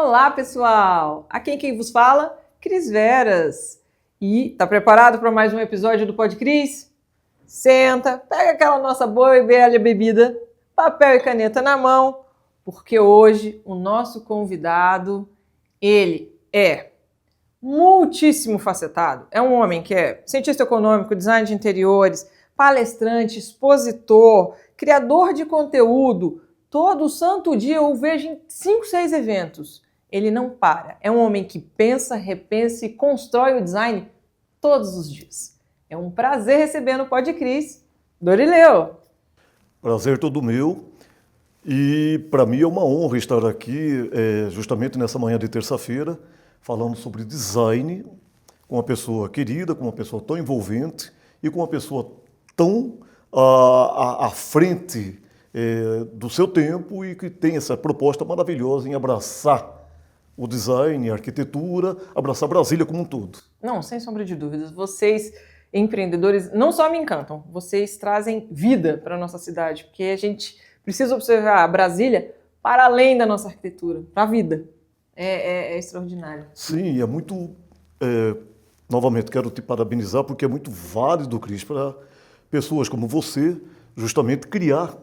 Olá, pessoal! Aqui quem vos fala, Cris Veras. E tá preparado para mais um episódio do Pod Cris? Senta, pega aquela nossa boa e velha bebida, papel e caneta na mão, porque hoje o nosso convidado, ele é muitíssimo facetado. É um homem que é cientista econômico, design de interiores, palestrante, expositor, criador de conteúdo. Todo santo dia eu o vejo em 5, 6 eventos. Ele não para. É um homem que pensa, repensa e constrói o design todos os dias. É um prazer receber no Pod Cris, Dorileu. Prazer todo meu. E para mim é uma honra estar aqui justamente nessa manhã de terça-feira, falando sobre design com uma pessoa querida, com uma pessoa tão envolvente e com uma pessoa tão à frente do seu tempo e que tem essa proposta maravilhosa em abraçar o design, a arquitetura, abraçar Brasília como um todo. Não, sem sombra de dúvidas. Vocês, empreendedores, não só me encantam, vocês trazem vida para a nossa cidade, porque a gente precisa observar Brasília para além da nossa arquitetura, para a vida. É extraordinário. Sim, é muito... novamente, quero te parabenizar porque é muito válido, Cris, para pessoas como você justamente criar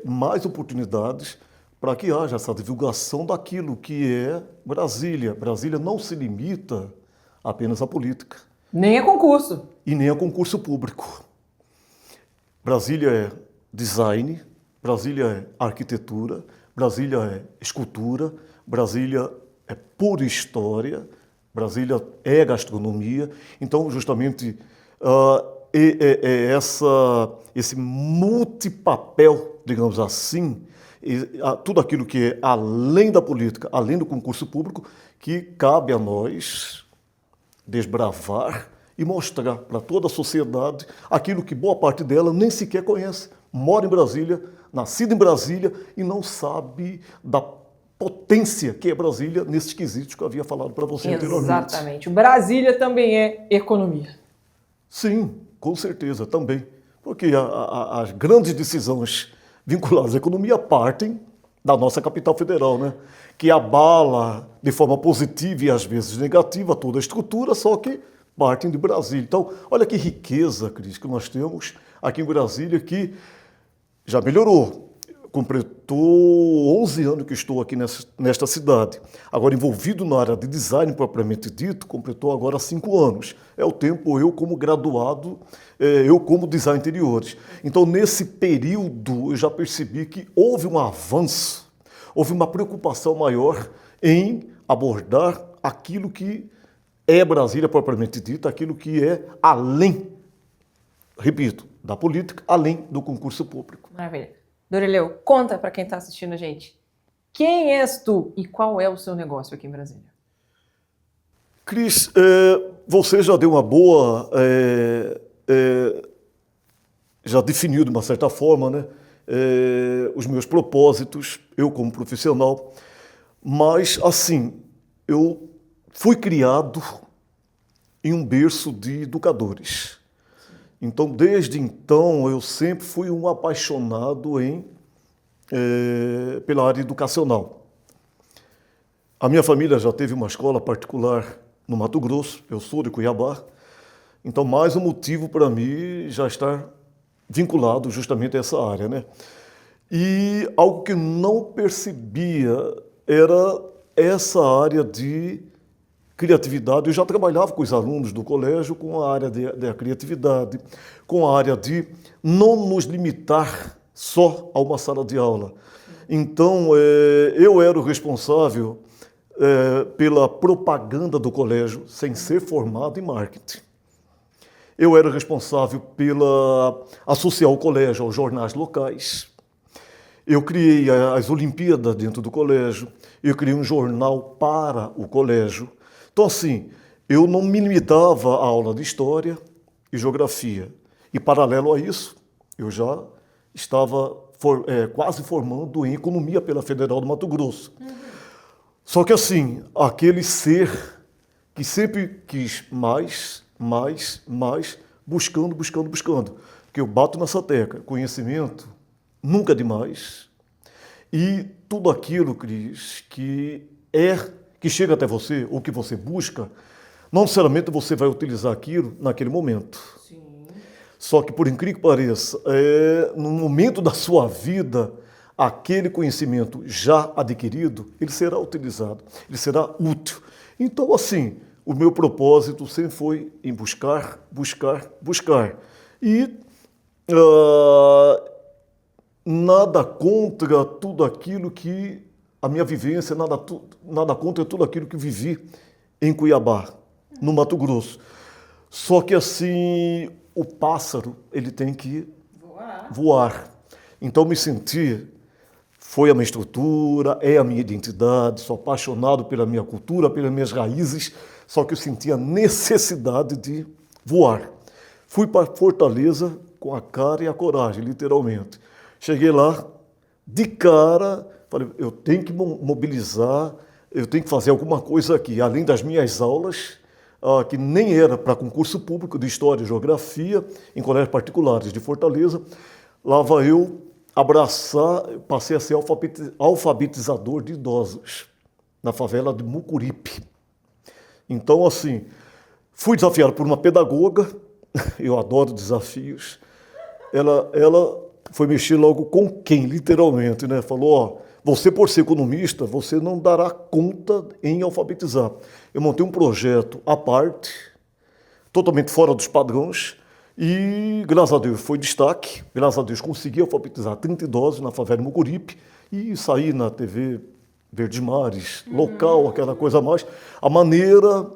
mais oportunidades para que haja essa divulgação daquilo que é Brasília. Brasília não se limita apenas à política. Nem a concurso. E nem a concurso público. Brasília é design, Brasília é arquitetura, Brasília é escultura, Brasília é pura história, Brasília é gastronomia. Então, justamente, esse multipapel, digamos assim, tudo aquilo que é além da política, além do concurso público, que cabe a nós desbravar e mostrar para toda a sociedade aquilo que boa parte dela nem sequer conhece. Mora em Brasília, nascida em Brasília e não sabe da potência que é Brasília nesses quesitos que eu havia falado para você anteriormente. Exatamente. O Brasília também é economia. Sim, com certeza, também. Porque as grandes decisões vinculadas à economia partem da nossa capital federal, né? Que abala de forma positiva e às vezes negativa toda a estrutura, só que partem de Brasília. Então, olha que riqueza, Cris, que nós temos aqui em Brasília, que já melhorou. Completou 11 anos que estou aqui nesta cidade. Agora, envolvido na área de design propriamente dito, completou agora 5 anos. É o tempo eu como graduado, eu como design interiores. Então, nesse período, eu já percebi que houve um avanço, houve uma preocupação maior em abordar aquilo que é Brasília propriamente dita, aquilo que é além, repito, da política, além do concurso público. Maravilha. Dorileu, conta para quem está assistindo a gente. Quem és tu e qual é o seu negócio aqui em Brasília? Cris, você já deu uma boa... já definiu de uma certa forma, né, os meus propósitos, eu como profissional, mas assim, eu fui criado em um berço de educadores. Então, desde então, eu sempre fui um apaixonado pela área educacional. A minha família já teve uma escola particular no Mato Grosso, eu sou de Cuiabá, então mais um motivo para mim já estar vinculado justamente a essa área, né? E algo que eu não percebia era essa área de criatividade. Eu já trabalhava com os alunos do colégio com a área da criatividade, com a área de não nos limitar só a uma sala de aula. Então, eu era o responsável pela propaganda do colégio, sem ser formado em marketing. Eu era responsável pela associar o colégio aos jornais locais. Eu criei as Olimpíadas dentro do colégio. Eu criei um jornal para o colégio. Então, assim, eu não me limitava à aula de História e Geografia. E, paralelo a isso, eu já estava quase formando em Economia pela Federal do Mato Grosso. Só que, assim, aquele ser que sempre quis mais, buscando. Porque eu bato nessa tecla, conhecimento nunca é demais. E tudo aquilo, Cris, que que chega até você, ou que você busca, não necessariamente você vai utilizar aquilo naquele momento. Sim. Só que, por incrível que pareça, no momento da sua vida, aquele conhecimento já adquirido, ele será utilizado, ele será útil. Então, assim, o meu propósito sempre foi em buscar, buscar, buscar. E nada contra tudo aquilo que a minha vivência, nada contra tudo aquilo que vivi em Cuiabá, no Mato Grosso. Só que assim, o pássaro, ele tem que voar. Então me senti, foi a minha estrutura, é a minha identidade, sou apaixonado pela minha cultura, pelas minhas raízes, só que eu senti a necessidade de voar. Fui para Fortaleza com a cara e a coragem, literalmente. Cheguei lá, de cara, falei, eu tenho que mobilizar, eu tenho que fazer alguma coisa aqui, além das minhas aulas, que nem era para concurso público de História e Geografia, em colégios particulares de Fortaleza. Lá vai eu abraçar, passei a ser alfabetizador de idosos, na favela de Mucuripe. Então, assim, fui desafiado por uma pedagoga, eu adoro desafios, ela foi mexer logo com quem, literalmente, né? Falou, ó, você por ser economista, você não dará conta em alfabetizar. Eu montei um projeto à parte, totalmente fora dos padrões, e graças a Deus foi destaque, graças a Deus consegui alfabetizar 30 idosos na favela de Mucuripe e saí na TV Verdes Mares, local, aquela coisa mais, a maneira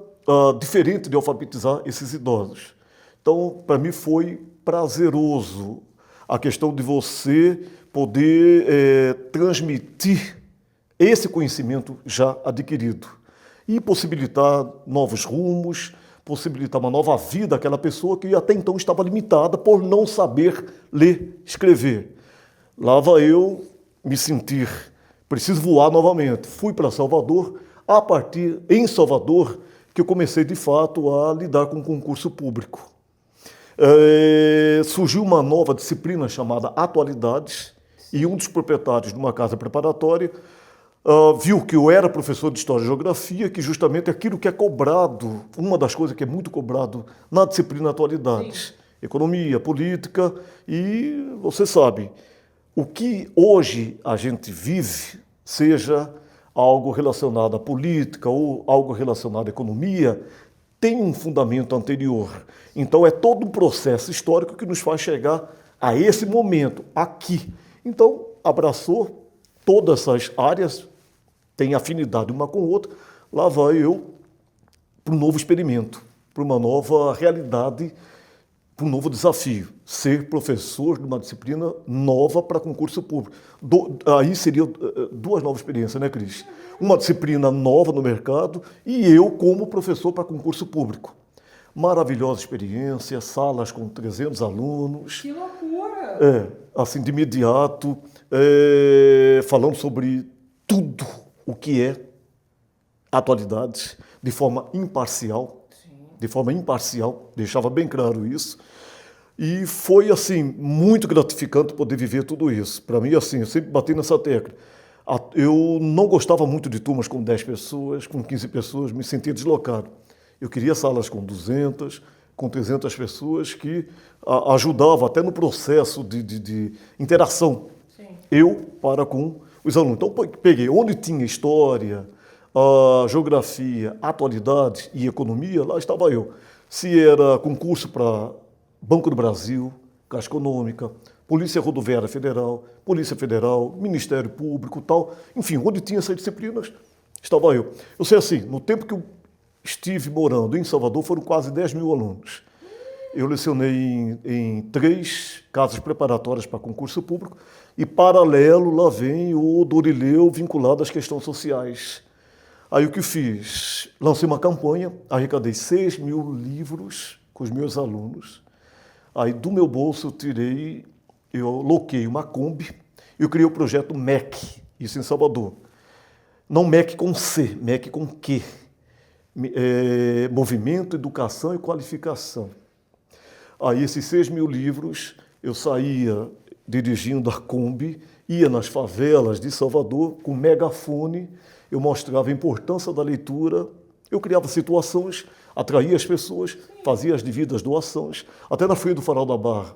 diferente de alfabetizar esses idosos. Então, para mim foi prazeroso a questão de você poder transmitir esse conhecimento já adquirido e possibilitar novos rumos, possibilitar uma nova vida àquela pessoa que até então estava limitada por não saber ler, escrever. Lá vai eu me sentir, preciso voar novamente. Fui para Salvador, a partir em Salvador que eu comecei de fato a lidar com o concurso público. Surgiu uma nova disciplina chamada Atualidades e um dos proprietários de uma casa preparatória viu que eu era professor de História e Geografia, que justamente é aquilo que é cobrado, uma das coisas que é muito cobrado na disciplina Atualidades. Sim. Economia, política e, você sabe, o que hoje a gente vive, seja algo relacionado à política ou algo relacionado à economia, tem um fundamento anterior. Então, é todo um processo histórico que nos faz chegar a esse momento, aqui. Então, abraçou todas essas áreas, tem afinidade uma com a outra, lá vai eu para um novo experimento, para uma nova realidade, para um novo desafio, ser professor de uma disciplina nova para concurso público. Aí seriam duas novas experiências, né, Cris? Uma disciplina nova no mercado e eu como professor para concurso público. Maravilhosa experiência, salas com 300 alunos. Que loucura! Assim, de imediato, falando sobre tudo o que é atualidades, de forma imparcial. Sim. De forma imparcial, deixava bem claro isso. E foi, assim, muito gratificante poder viver tudo isso. Para mim, assim, eu sempre bati nessa tecla. Eu não gostava muito de turmas com 10 pessoas, com 15 pessoas, me sentia deslocado. Eu queria salas com 200, com 300 pessoas que ajudavam até no processo de interação. Sim. Eu para com os alunos. Então, peguei onde tinha história, geografia, atualidade e economia, lá estava eu. Se era concurso para Banco do Brasil, Caixa Econômica, Polícia Rodoviária Federal, Polícia Federal, Ministério Público e tal. Enfim, onde tinha essas disciplinas, estava eu. Eu sei assim, no tempo que eu estive morando em Salvador, foram quase 10 mil alunos. Eu lecionei em 3 casas preparatórias para concurso público e, paralelo, lá vem o Dorileu vinculado às questões sociais. Aí o que fiz? Lancei uma campanha, arrecadei 6 mil livros com os meus alunos. Aí do meu bolso eu loquei uma Kombi e eu criei o projeto MEC, isso em Salvador. Não MEC com C, MEC com Q. Movimento, Educação e Qualificação. Aí esses 6 mil livros, eu saía dirigindo a Kombi, ia nas favelas de Salvador com megafone eu mostrava a importância da leitura, eu criava situações, atraía as pessoas, fazia as devidas doações. Até na Feira do Farol da Barra,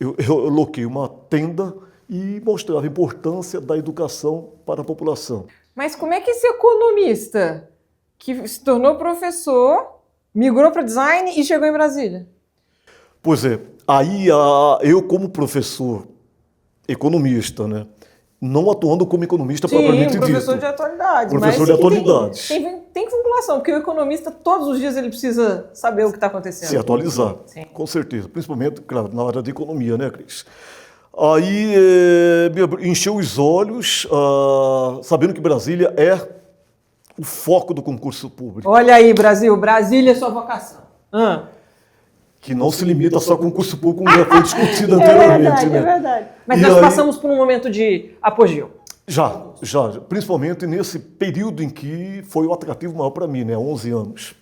eu loquei uma tenda e mostrava a importância da educação para a população. Mas como é que esse economista, que se tornou professor, migrou para design e chegou em Brasília? Pois é, aí eu como professor economista, né, não atuando como economista propriamente dito. Sim, professor de atualidades. Professor de atualidades. Tem vinculação, porque o economista, todos os dias, ele precisa saber o que está acontecendo. Se atualizar, Sim. com certeza. Principalmente, claro, na área de economia, né, Cris? Aí me encheu os olhos, sabendo que Brasília é o foco do concurso público. Olha aí, Brasil, Brasília é sua vocação. Que não se limita só a concurso público, como já foi discutido anteriormente. É verdade. Mas E nós aí, passamos por um momento de apogeu. Já, principalmente nesse período em que foi o atrativo maior para mim, né, 11 anos.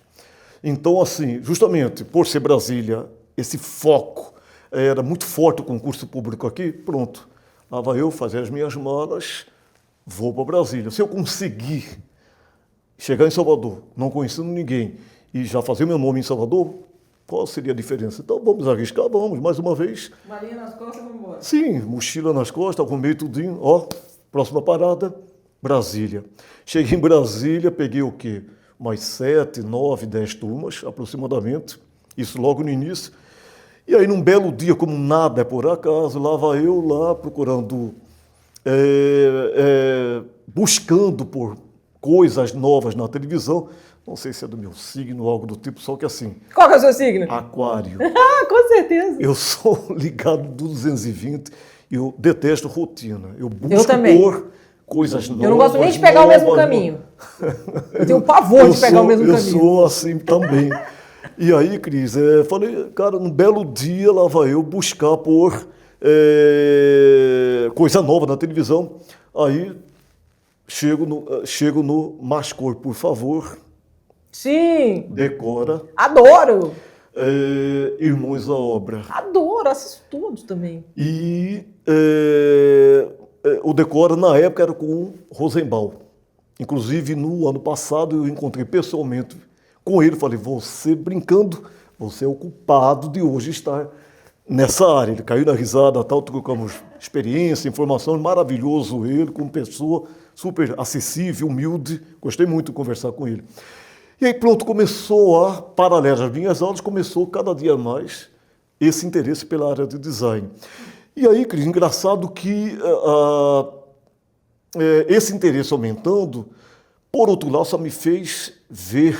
Então, assim, justamente por ser Brasília, esse foco era muito forte o concurso público aqui, pronto. Lá vai eu fazer as minhas malas, vou para Brasília. Se eu conseguir chegar em Salvador, não conhecendo ninguém, e já fazer meu nome em Salvador, qual seria a diferença? Então vamos arriscar, vamos, mais uma vez. Malinha nas costas, vamos embora. Sim, mochila nas costas, arrumei tudinho, ó, próxima parada, Brasília. Cheguei em Brasília, peguei o quê? Mais 7, 9, 10 turmas, aproximadamente, isso logo no início. E aí, num belo dia, como nada é por acaso, lá vai eu lá procurando, buscando por coisas novas na televisão. Não sei se é do meu signo ou algo do tipo, só que assim... Qual que é o seu signo? Aquário. Com certeza. Eu sou ligado do 220, eu detesto rotina. Eu busco por coisas novas. Eu não gosto nem de pegar o mesmo caminho. Eu tenho pavor de pegar o mesmo caminho. Eu sou assim também. E aí, Cris, falei, cara, num belo dia lá vai eu buscar por coisa nova na televisão. Aí chego no Mascor, por favor. Sim. Decora. Adoro. Irmãos à Obra. Adoro, assisto todos também. E o Decora, na época, era com o Rosenbaum. Inclusive, no ano passado, eu encontrei pessoalmente com ele. Falei, você brincando, você é o culpado de hoje estar nessa área. Ele caiu na risada, tal, trocamos experiência, informações, maravilhoso ele, como pessoa super acessível, humilde. Gostei muito de conversar com ele. E aí pronto, começou paralelo às minhas aulas, começou cada dia mais esse interesse pela área de design. E aí, Cris, engraçado que esse interesse aumentando, por outro lado, só me fez ver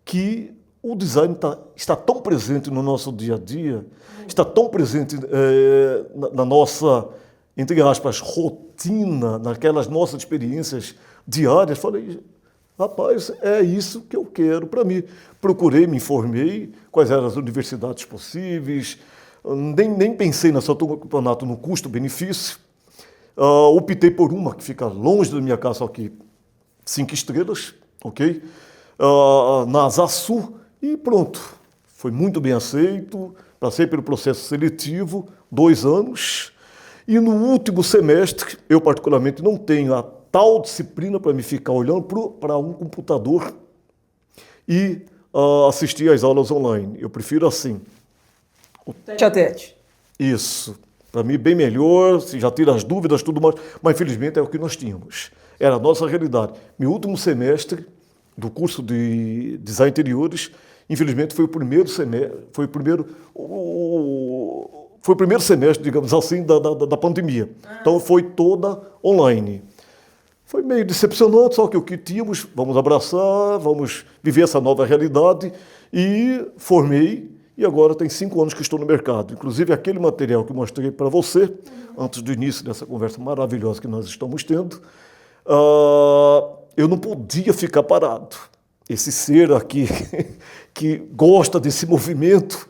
que o design está tão presente no nosso dia a dia, está tão presente na nossa, entre aspas, rotina, naquelas nossas experiências diárias. Falei, rapaz, é isso que eu quero para mim. Procurei, me informei, quais eram as universidades possíveis, nem pensei nessa turma do campeonato no custo-benefício. Optei por uma que fica longe da minha casa aqui, 5 estrelas, ok? Na Azaçu, e pronto. Foi muito bem aceito, passei pelo processo seletivo, 2 anos, e no último semestre, eu particularmente não tenho a tal disciplina para me ficar olhando para um computador e assistir às aulas online. Eu prefiro assim. Tete a tete. Isso. Para mim, bem melhor, se já tira as dúvidas, tudo mais. Mas, infelizmente, é o que nós tínhamos. Era a nossa realidade. Meu último semestre do curso de Design Interiores, infelizmente, foi o primeiro semestre, foi o primeiro semestre, digamos assim, da pandemia. Então, foi toda online. Foi meio decepcionante, só que o que tínhamos, vamos abraçar, vamos viver essa nova realidade, e formei, e agora tem 5 anos que estou no mercado. Inclusive, aquele material que eu mostrei para você, antes do início dessa conversa maravilhosa que nós estamos tendo, eu não podia ficar parado. Esse ser aqui, que gosta desse movimento,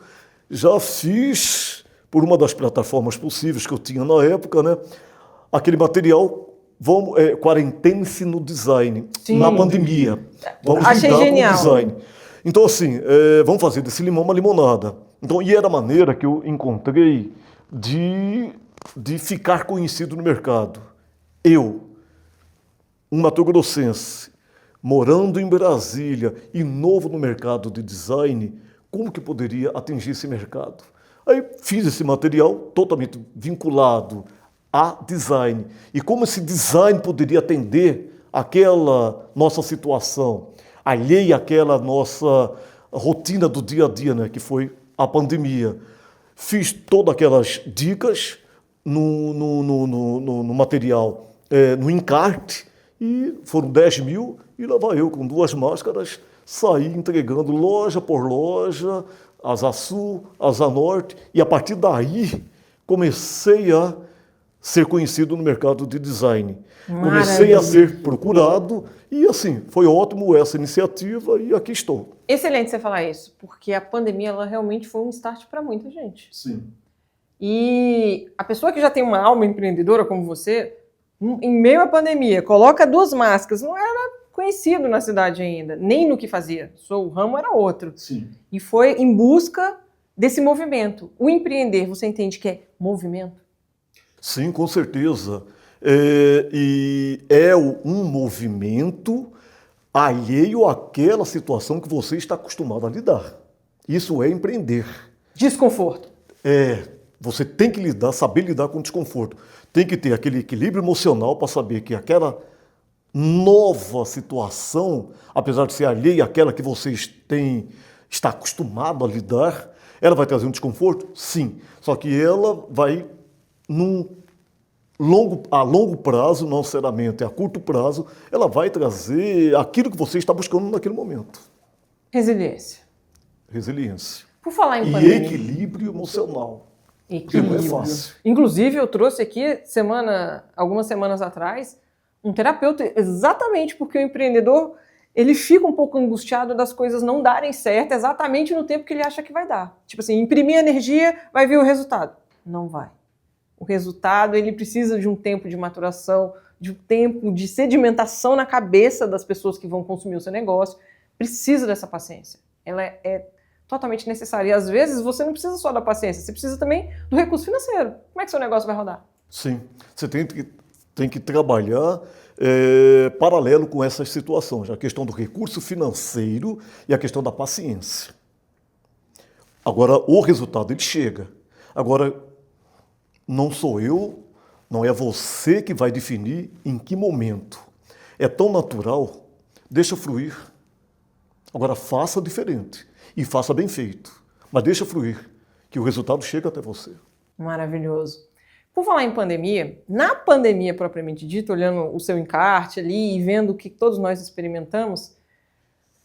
já fiz, por uma das plataformas possíveis que eu tinha na época, né, aquele material, quarentene-se no design, Sim. na pandemia. Vamos Achei lidar genial. com o design. Então, assim, vamos fazer desse limão uma limonada. Então, e era a maneira que eu encontrei de ficar conhecido no mercado. Eu, um mato-grossense morando em Brasília e novo no mercado de design, como que poderia atingir esse mercado? Aí fiz esse material totalmente vinculado a design. E como esse design poderia atender aquela nossa situação, alheia àquela nossa rotina do dia a dia, né, que foi a pandemia. Fiz todas aquelas dicas no material, no encarte, e foram 10 mil, e lá vai eu com 2 máscaras, saí entregando loja por loja, Asa Sul, Asa Norte, e a partir daí comecei a ser conhecido no mercado de design. Comecei a ser procurado e assim, foi ótimo essa iniciativa e aqui estou. Excelente você falar isso, porque a pandemia ela realmente foi um start para muita gente. Sim. E a pessoa que já tem uma alma empreendedora como você, em meio à pandemia, coloca 2 máscaras, não era conhecido na cidade ainda, nem no que fazia. O ramo era outro. Sim. E foi em busca desse movimento. O empreender, você entende que é movimento? Sim, com certeza. Um movimento alheio àquela situação que você está acostumado a lidar. Isso é empreender. Desconforto. Você tem que saber lidar com o desconforto. Tem que ter aquele equilíbrio emocional para saber que aquela nova situação, apesar de ser alheia àquela que você está acostumado a lidar, ela vai trazer um desconforto? Sim. Só que ela vai, a longo prazo, não necessariamente a curto prazo, ela vai trazer aquilo que você está buscando naquele momento. Resiliência. Resiliência. Por falar em e pandemia. Equilíbrio emocional. Equilíbrio. Não é fácil. Inclusive, eu trouxe aqui, algumas semanas atrás, um terapeuta, exatamente porque o empreendedor ele fica um pouco angustiado das coisas não darem certo exatamente no tempo que ele acha que vai dar. Tipo assim, imprimir energia, vai vir o resultado. Não vai. O resultado, ele precisa de um tempo de maturação, de um tempo de sedimentação na cabeça das pessoas que vão consumir o seu negócio. Precisa dessa paciência. Ela é totalmente necessária. E às vezes você não precisa só da paciência, você precisa também do recurso financeiro. Como é que seu negócio vai rodar? Sim, você tem que trabalhar paralelo com essas situações, a questão do recurso financeiro e a questão da paciência. Agora, o resultado, ele chega. Agora, não sou eu, não é você que vai definir em que momento. É tão natural, deixa fluir. Agora, faça diferente e faça bem feito, mas deixa fluir, que o resultado chega até você. Maravilhoso. Por falar em pandemia, na pandemia propriamente dita, olhando o seu encarte ali e vendo o que todos nós experimentamos,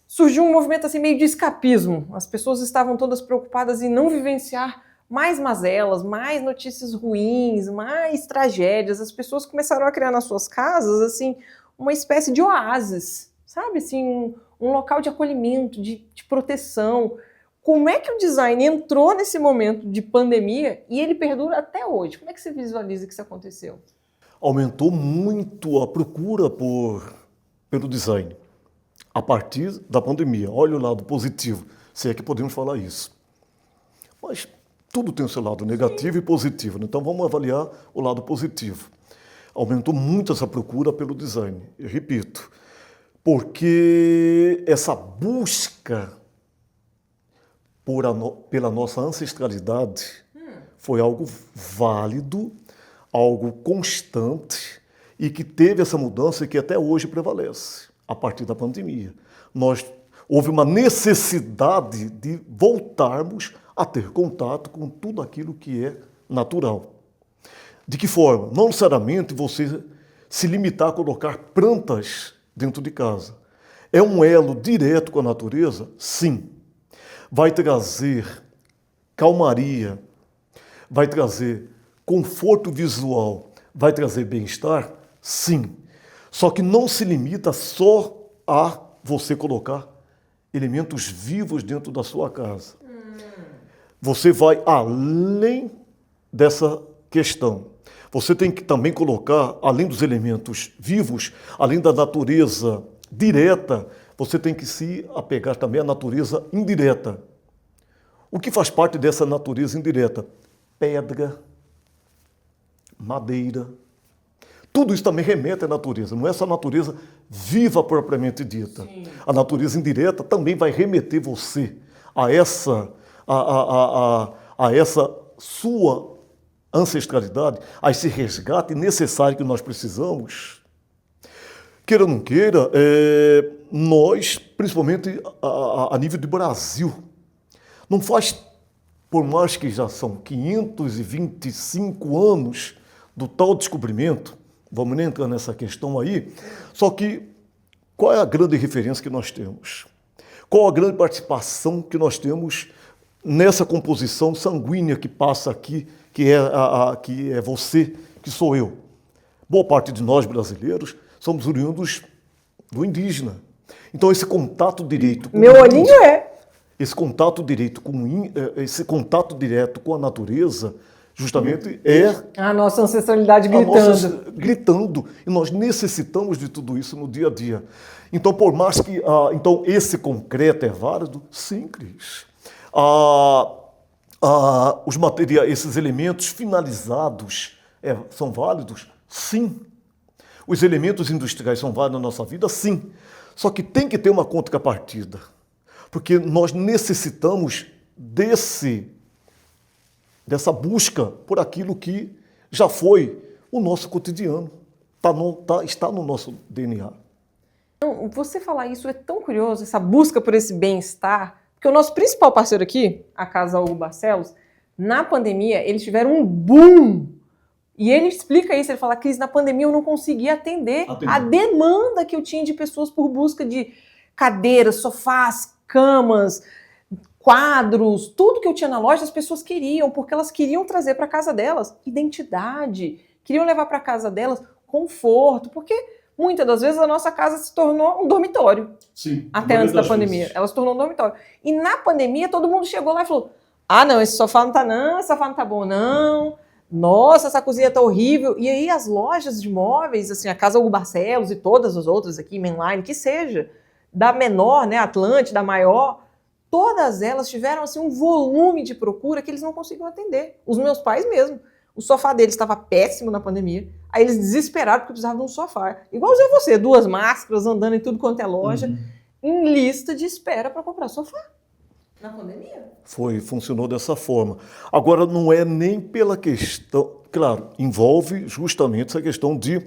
surgiu um movimento assim meio de escapismo. As pessoas estavam todas preocupadas em não vivenciar mais mazelas, mais notícias ruins, mais tragédias. As pessoas começaram a criar nas suas casas assim uma espécie de oásis, sabe? Assim, um local de acolhimento, de proteção. Como é que o design entrou nesse momento de pandemia e ele perdura até hoje? Como é que você visualiza que isso aconteceu? Aumentou muito a procura pelo design a partir da pandemia. Olha o lado positivo, se é que podemos falar isso. Mas tudo tem o seu lado negativo e positivo, né? Então vamos avaliar o lado positivo. Aumentou muito essa procura pelo design, eu repito, porque essa busca pela nossa ancestralidade foi algo válido, algo constante e que teve essa mudança e que até hoje prevalece a partir da pandemia. Houve uma necessidade de voltarmos a ter contato com tudo aquilo que é natural. De que forma? Não necessariamente você se limitar a colocar plantas dentro de casa. É um elo direto com a natureza? Sim. Vai trazer calmaria, vai trazer conforto visual, vai trazer bem-estar? Sim. Só que não se limita só a você colocar elementos vivos dentro da sua casa. Você vai além dessa questão. Você tem que também colocar, além dos elementos vivos, além da natureza direta, você tem que se apegar também à natureza indireta. O que faz parte dessa natureza indireta? Pedra, madeira. Tudo isso também remete à natureza, não é só a natureza viva propriamente dita. Sim. A natureza indireta também vai remeter você a essa sua ancestralidade, a esse resgate necessário que nós precisamos. Queira ou não queira, nós, principalmente a nível de Brasil, não faz, por mais que já são 525 anos do tal descobrimento, vamos nem entrar nessa questão aí, só que qual é a grande referência que nós temos? Qual a grande participação que nós temos nessa composição sanguínea que passa aqui, que é você, que sou eu? Boa parte de nós brasileiros somos oriundos do indígena. Então esse contato direto com meu olhinho esse contato direto esse contato direto com a natureza justamente é a nossa ancestralidade gritando. E nós necessitamos de tudo isso no dia a dia. Então, por mais que então esse concreto é válido, sim, Cris. Os materiais, esses elementos finalizados são válidos, sim. Os elementos industriais são válidos na nossa vida, sim. Só que tem que ter uma contrapartida, porque nós necessitamos dessa busca por aquilo que já foi o nosso cotidiano, está no nosso DNA. Então, você falar isso é tão curioso, essa busca por esse bem-estar, porque o nosso principal parceiro aqui, a Casa Hugo Barcelos, na pandemia, eles tiveram um boom. E ele explica isso, ele fala, Cris, na pandemia eu não conseguia atender a demanda que eu tinha de pessoas por busca de cadeiras, sofás, camas, quadros, tudo que eu tinha na loja, as pessoas queriam, porque elas queriam trazer para casa delas identidade, queriam levar para casa delas conforto, porque muitas das vezes a nossa casa se tornou um dormitório. Sim. Até antes da pandemia, ela se tornou um dormitório. E na pandemia todo mundo chegou lá e falou, não, esse sofá não tá não, esse sofá não tá bom não, nossa, essa cozinha tá horrível. E aí as lojas de móveis, assim, a Casa Hugo Barcelos e todas as outras aqui, Mainline, que seja, da menor, né, Atlante, da maior, todas elas tiveram assim, um volume de procura que eles não conseguiam atender. Os meus pais mesmo. O sofá deles estava péssimo na pandemia. Aí eles desesperaram porque precisavam de um sofá. Igualzinho você, 2 máscaras andando em tudo quanto é loja, em lista de espera para comprar sofá. Na pandemia. Funcionou dessa forma. Agora, não é nem pela questão... Claro, envolve justamente essa questão de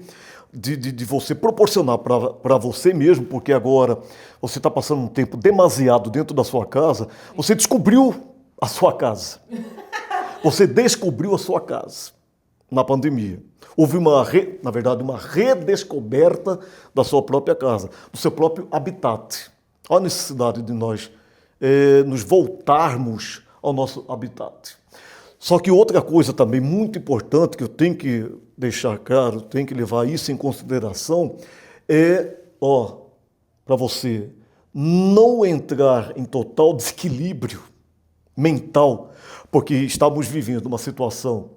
você proporcionar para você mesmo, porque agora você está passando um tempo demasiado dentro da sua casa, você descobriu a sua casa. Você descobriu a sua casa na pandemia. Houve na verdade, uma redescoberta da sua própria casa, do seu próprio habitat. Olha a necessidade de nós nos voltarmos ao nosso habitat. Só que outra coisa também muito importante que eu tenho que deixar claro, tenho que levar isso em consideração, para você não entrar em total desequilíbrio mental, porque estamos vivendo uma situação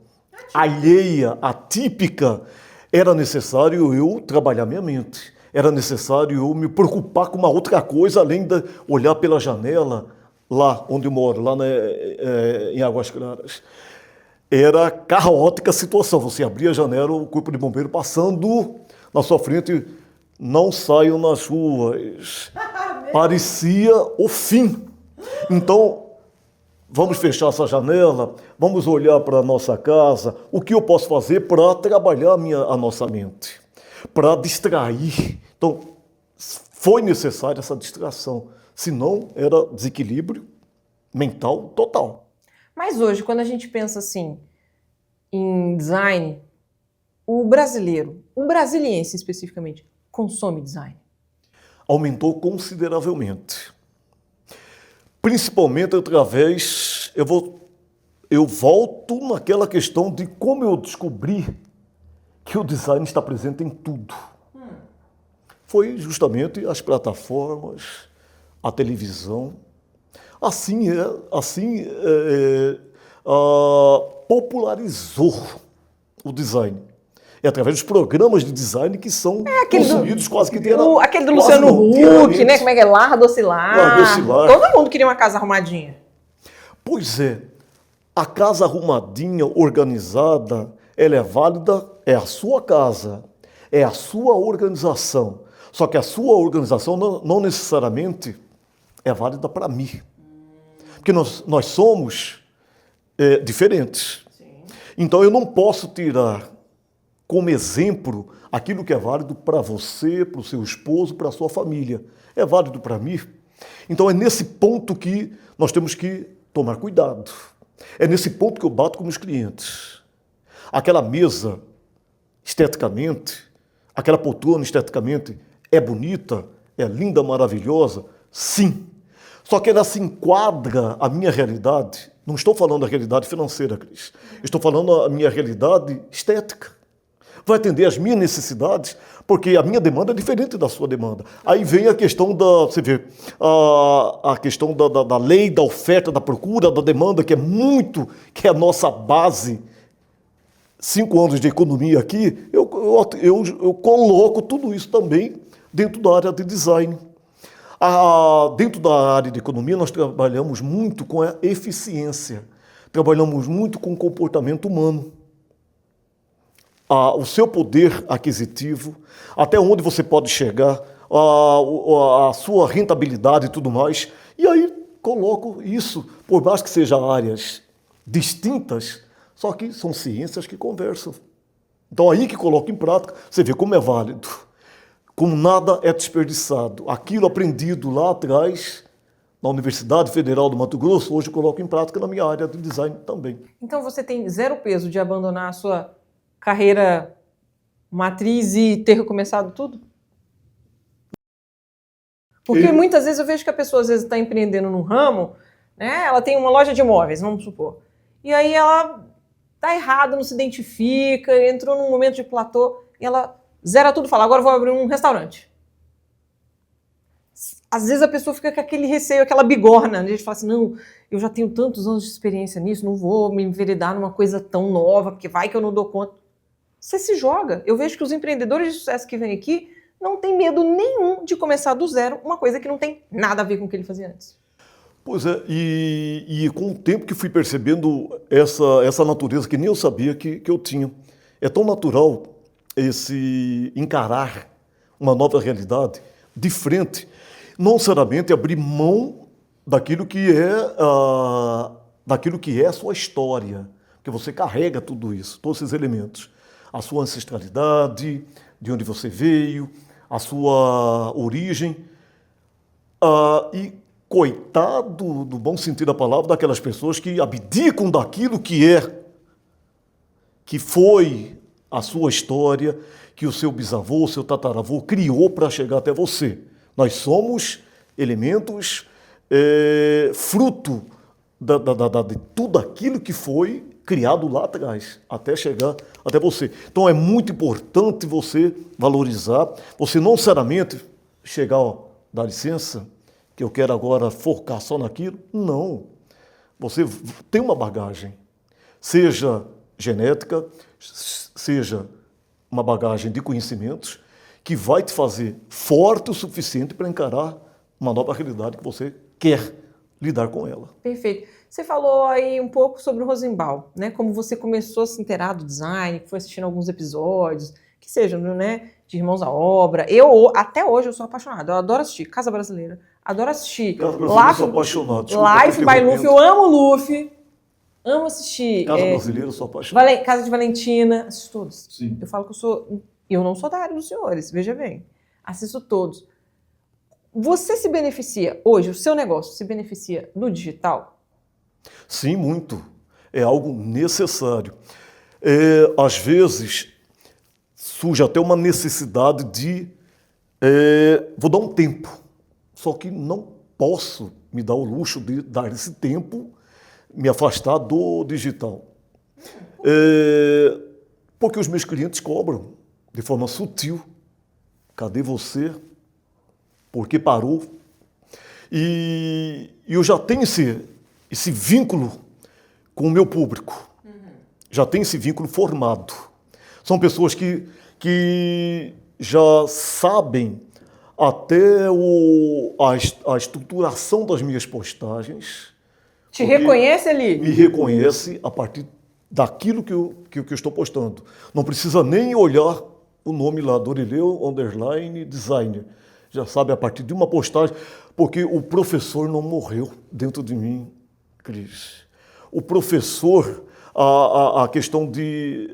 alheia, atípica, era necessário eu trabalhar minha mente, era necessário eu me preocupar com uma outra coisa, além de olhar pela janela, lá onde eu moro, lá em Águas Claras. Era caótica a situação, você abria a janela, o corpo de bombeiro passando na sua frente, não saiam nas ruas. Parecia o fim. Então, vamos fechar essa janela, vamos olhar para a nossa casa, o que eu posso fazer para trabalhar a nossa mente, para distrair. Então, foi necessária essa distração, senão era desequilíbrio mental total. Mas hoje, quando a gente pensa assim, em design, o brasiliense especificamente, consome design? Aumentou consideravelmente. Principalmente através, eu volto naquela questão de como eu descobri que o design está presente em tudo. Foi justamente as plataformas, a televisão. Popularizou o design. É através dos programas de design que são consumidos quase que diariamente. Aquele do Luciano Huck, né? Como é que é? Lar Docilar. Todo mundo queria uma casa arrumadinha. Pois é. A casa arrumadinha, organizada, ela é válida, é a sua casa. é a sua organização. Só que a sua organização não necessariamente é válida para mim. Porque nós somos diferentes. Sim. Então eu não posso tirar como exemplo aquilo que é válido para você, para o seu esposo, para a sua família. É válido para mim? Então é nesse ponto que nós temos que tomar cuidado. É nesse ponto que eu bato com meus clientes. Aquela mesa, esteticamente, aquela poltrona esteticamente é bonita, é linda, maravilhosa? Sim. Só que ela se enquadra à minha realidade. Não estou falando da realidade financeira, Cris. Estou falando da minha realidade estética. Vai atender às minhas necessidades, porque a minha demanda é diferente da sua demanda. Aí vem a questão você vê, a questão da lei, da oferta, da procura, da demanda, que é a nossa base. 5 anos de economia aqui, eu coloco tudo isso também dentro da área de design. Dentro da área de economia, nós trabalhamos muito com a eficiência, trabalhamos muito com o comportamento humano. O seu poder aquisitivo, até onde você pode chegar, a sua rentabilidade e tudo mais. E aí coloco isso, por mais que sejam áreas distintas, só que são ciências que conversam. Então aí que coloco em prática, você vê como é válido, como nada é desperdiçado. Aquilo aprendido lá atrás, na Universidade Federal do Mato Grosso, hoje eu coloco em prática na minha área de design também. Então você tem zero peso de abandonar a sua carreira matriz e ter recomeçado tudo? Porque muitas vezes eu vejo que a pessoa às vezes está empreendendo num ramo, né? Ela tem uma loja de imóveis, vamos supor, e aí ela está errada, não se identifica, entrou num momento de platô e ela zera tudo e fala, agora eu vou abrir um restaurante. Às vezes a pessoa fica com aquele receio, aquela bigorna, né? A gente fala assim, não, eu já tenho tantos anos de experiência nisso, não vou me enveredar numa coisa tão nova, porque vai que eu não dou conta. Você se joga. Eu vejo que os empreendedores de sucesso que vêm aqui não têm medo nenhum de começar do zero uma coisa que não tem nada a ver com o que ele fazia antes. Pois é, e com o tempo que fui percebendo essa natureza que nem eu sabia que eu tinha. É tão natural esse encarar uma nova realidade de frente, não necessariamente abrir mão daquilo que é a sua história, porque você carrega tudo isso, todos esses elementos, a sua ancestralidade, de onde você veio, a sua origem, e coitado, do bom sentido da palavra, daquelas pessoas que abdicam daquilo que foi a sua história, que o seu bisavô, o seu tataravô criou para chegar até você. Nós somos elementos fruto de tudo aquilo que foi criado lá atrás, até chegar até você. Então é muito importante você valorizar, você não necessariamente chegar, dá licença, que eu quero agora focar só naquilo. Não. Você tem uma bagagem, seja genética, seja uma bagagem de conhecimentos, que vai te fazer forte o suficiente para encarar uma nova realidade que você quer lidar com ela. Perfeito. Você falou aí um pouco sobre o Rosenbaum, né? Como você começou a se inteirar do design, que foi assistindo alguns episódios, que sejam, né, de Irmãos à Obra. Até hoje, eu sou apaixonada. Eu adoro assistir Casa Brasileira. Adoro assistir Life by Luffy. Eu amo Luffy. Amo assistir. Casa Brasileira, eu sou apaixonado. Casa de Valentina. Assisto todos. Sim. Eu falo que eu não sou da área dos senhores, veja bem. Assisto todos. Você se beneficia, hoje, o seu negócio se beneficia do digital? Sim, muito. É algo necessário. Às vezes, surge até uma necessidade de... vou dar um tempo. Só que não posso me dar o luxo de dar esse tempo, me afastar do digital. Porque os meus clientes cobram de forma sutil. Cadê você? Por que parou? E eu já tenho esse vínculo com o meu público. Já tenho esse vínculo formado. São pessoas que já sabem até a estruturação das minhas postagens. Te reconhece ali? Me reconhece a partir daquilo que eu estou postando. Não precisa nem olhar o nome lá, Dorileu _designer. Já sabe, a partir de uma postagem, porque o professor não morreu dentro de mim, Cris. O professor, a questão de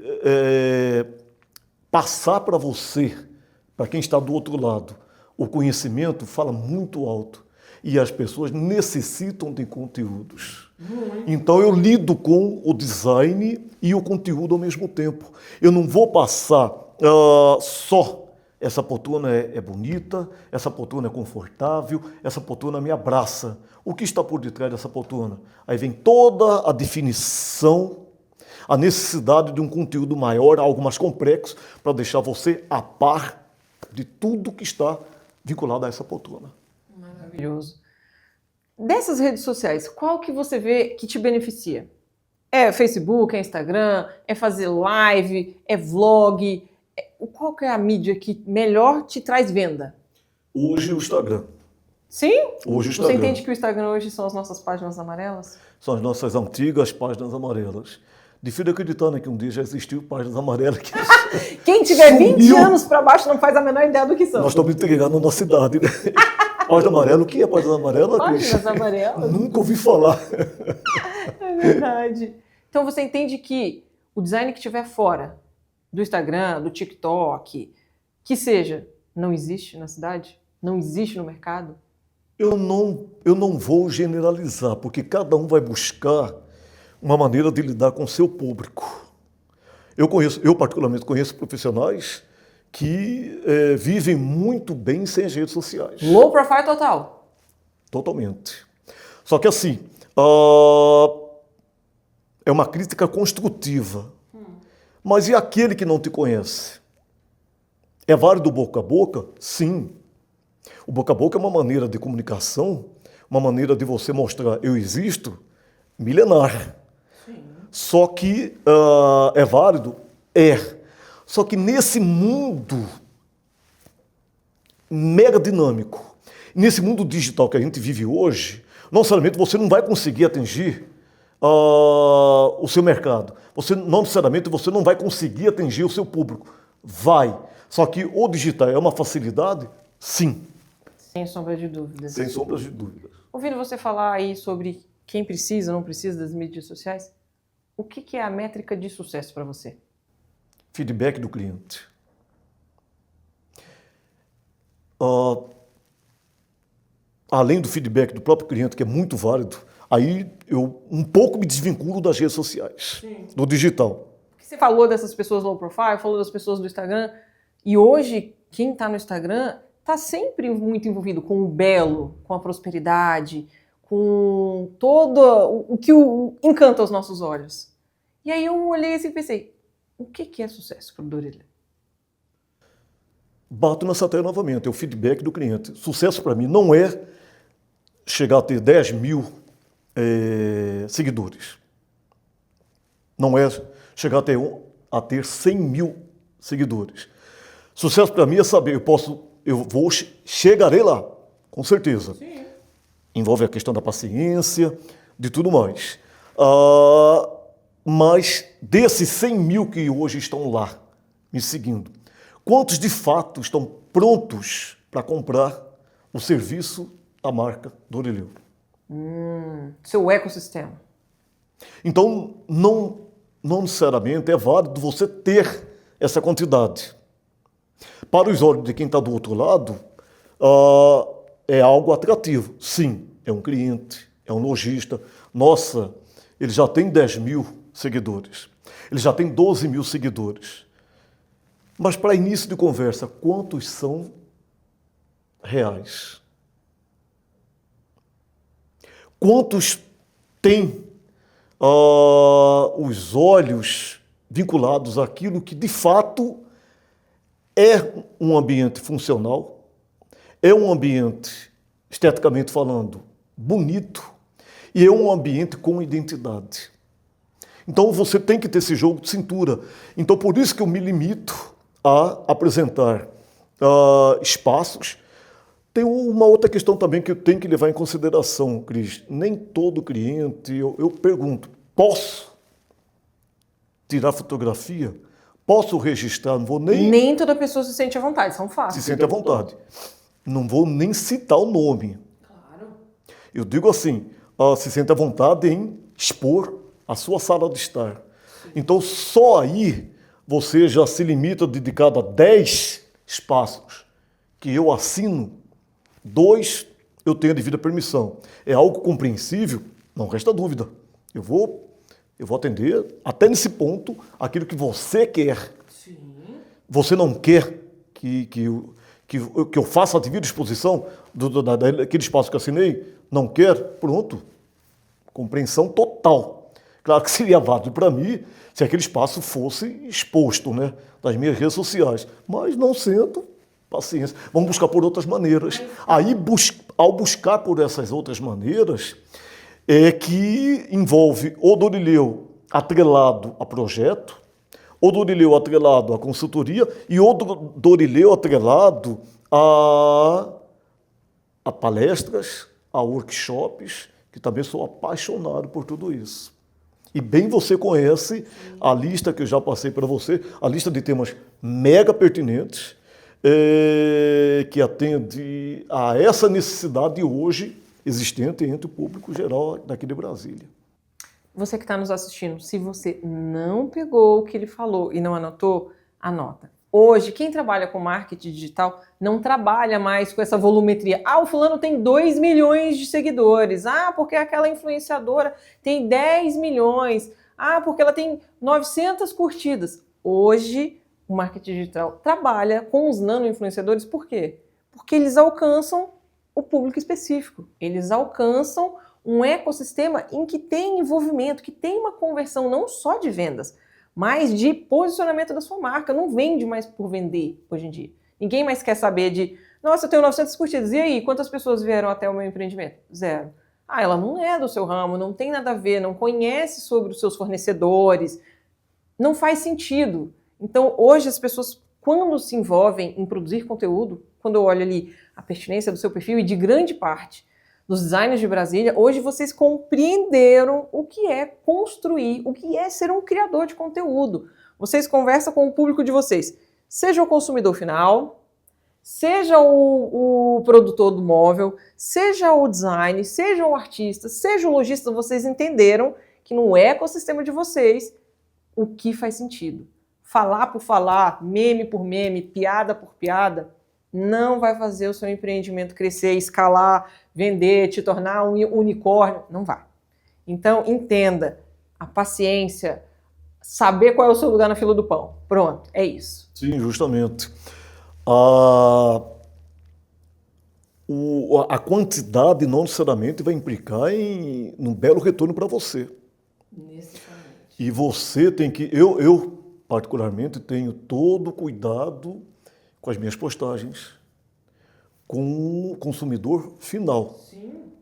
passar para você, para quem está do outro lado, o conhecimento fala muito alto e as pessoas necessitam de conteúdos. Então eu lido com o design e o conteúdo ao mesmo tempo. Eu não vou passar só essa poltrona é bonita, essa poltrona é confortável, essa poltrona me abraça. O que está por detrás dessa poltrona? Aí vem toda a definição, a necessidade de um conteúdo maior, algo mais complexo, para deixar você a par de tudo que está vinculado a essa poltrona. Maravilhoso. Dessas redes sociais, qual que você vê que te beneficia? É Facebook, é Instagram, é fazer live, é vlog? Qual que é a mídia que melhor te traz venda? Hoje o Instagram. Sim? Hoje o Instagram. Você entende que o Instagram hoje são as nossas páginas amarelas? São as nossas antigas páginas amarelas. Difícil acreditar, né, que um dia já existiu páginas amarelas que Quem tiver 20 sumiu. anos para baixo não faz a menor ideia do que são. Nós estamos entregando a nossa idade, né? Página amarela, o que é página amarela? Páginas amarelas? Nunca ouvi falar. É verdade. Então você entende que o design que estiver fora do Instagram, do TikTok, que seja, não existe na cidade? Não existe no mercado? Eu não vou generalizar, porque cada um vai buscar uma maneira de lidar com o seu público. Eu particularmente conheço profissionais que vivem muito bem sem as redes sociais. Low profile total. Totalmente. Só que assim, é uma crítica construtiva. Mas e aquele que não te conhece? É válido o boca a boca? Sim. O boca a boca é uma maneira de comunicação, uma maneira de você mostrar eu existo, milenar. Sim. Só que é válido? É. Só que nesse mundo mega dinâmico, nesse mundo digital que a gente vive hoje, não necessariamente você não vai conseguir atingir o seu mercado. Não necessariamente você não vai conseguir atingir o seu público. Vai. Só que o digital é uma facilidade? Sim. Sem sombra de dúvidas. Sem sombras de dúvidas. Ouvindo você falar aí sobre quem precisa ou não precisa das mídias sociais, o que é a métrica de sucesso para você? Feedback do cliente. Além do feedback do próprio cliente, que é muito válido, aí eu um pouco me desvinculo das redes sociais, sim, do digital. Você falou dessas pessoas low profile, falou das pessoas do Instagram, e hoje quem está no Instagram está sempre muito envolvido com o belo, com a prosperidade, com todo o que encanta os nossos olhos. E aí eu olhei assim e pensei, o que é sucesso para o Dorileu? Bato nessa tecla novamente, é o feedback do cliente. Sucesso para mim não é chegar a ter 10 mil seguidores. Não é chegar a ter 100 mil seguidores. Sucesso para mim é saber, chegarei lá, com certeza. Sim. Envolve a questão da paciência, de tudo mais. Mas desses 100 mil que hoje estão lá, me seguindo, quantos de fato estão prontos para comprar o serviço da marca Dorileu? Seu ecossistema. Então, não necessariamente é válido você ter essa quantidade. Para os olhos de quem está do outro lado, é algo atrativo. Sim, é um cliente, é um lojista. Nossa, ele já tem 10 mil seguidores. Ele já tem 12 mil seguidores. Mas para início de conversa, quantos são reais? Quantos têm os olhos vinculados àquilo que de fato é um ambiente funcional, é um ambiente, esteticamente falando, bonito, e é um ambiente com identidade. Então você tem que ter esse jogo de cintura. Então por isso que eu me limito a apresentar espaços. Tem uma outra questão também que eu tenho que levar em consideração, Cris. Nem todo cliente, eu pergunto, posso tirar fotografia? Posso registrar, não vou nem... Nem toda pessoa se sente à vontade, são fatos. Se sente à vontade. Não vou nem citar o nome. Claro. Eu digo assim, se sente à vontade em expor a sua sala de estar. Então, só aí você já se limita a dedicar a 10 espaços que eu assino, 2 eu tenho a devida permissão. É algo compreensível? Não resta dúvida. Eu vou atender, até nesse ponto, aquilo que você quer. Sim. Você não quer que eu faça a devida exposição daquele espaço que assinei? Não quer? Pronto. Compreensão total. Claro que seria válido para mim se aquele espaço fosse exposto, né, nas minhas redes sociais. Mas não sendo, paciência. Vamos buscar por outras maneiras. Aí, ao buscar por essas outras maneiras, é que envolve o Dorileu atrelado a projeto, o Dorileu atrelado à consultoria e o Dorileu atrelado a palestras, a workshops, que também sou apaixonado por tudo isso. E bem você conhece a lista que eu já passei para você, a lista de temas mega pertinentes, que atende a essa necessidade hoje existente entre o público geral daqui de Brasília. Você que está nos assistindo, se você não pegou o que ele falou e não anotou, anota. Hoje, quem trabalha com marketing digital não trabalha mais com essa volumetria. O fulano tem 2 milhões de seguidores. Porque aquela influenciadora tem 10 milhões. Porque ela tem 900 curtidas. Hoje, o marketing digital trabalha com os nano-influenciadores. Por quê? Porque eles alcançam o público específico. Eles alcançam um ecossistema em que tem envolvimento, que tem uma conversão não só de vendas, mas de posicionamento da sua marca. Não vende mais por vender hoje em dia. Ninguém mais quer saber de, nossa, eu tenho 900 curtidas, e aí, quantas pessoas vieram até o meu empreendimento? 0. Ela não é do seu ramo, não tem nada a ver, não conhece sobre os seus fornecedores, não faz sentido. Então, hoje as pessoas, quando se envolvem em produzir conteúdo, quando eu olho ali a pertinência do seu perfil e de grande parte dos designers de Brasília, hoje vocês compreenderam o que é construir, o que é ser um criador de conteúdo. Vocês conversam com o público de vocês, seja o consumidor final, seja o produtor do móvel, seja o design, seja o artista, seja o lojista, vocês entenderam que no ecossistema de vocês, o que faz sentido. Falar por falar, meme por meme, piada por piada, não vai fazer o seu empreendimento crescer, escalar, vender, te tornar um unicórnio. Não vai. Então, entenda. A paciência, saber qual é o seu lugar na fila do pão. Pronto, é isso. Sim, justamente. A quantidade não necessariamente vai implicar em um belo retorno para você. Necessariamente. E você tem que... Eu particularmente, tenho todo o cuidado com as minhas postagens, com o consumidor final. Sim.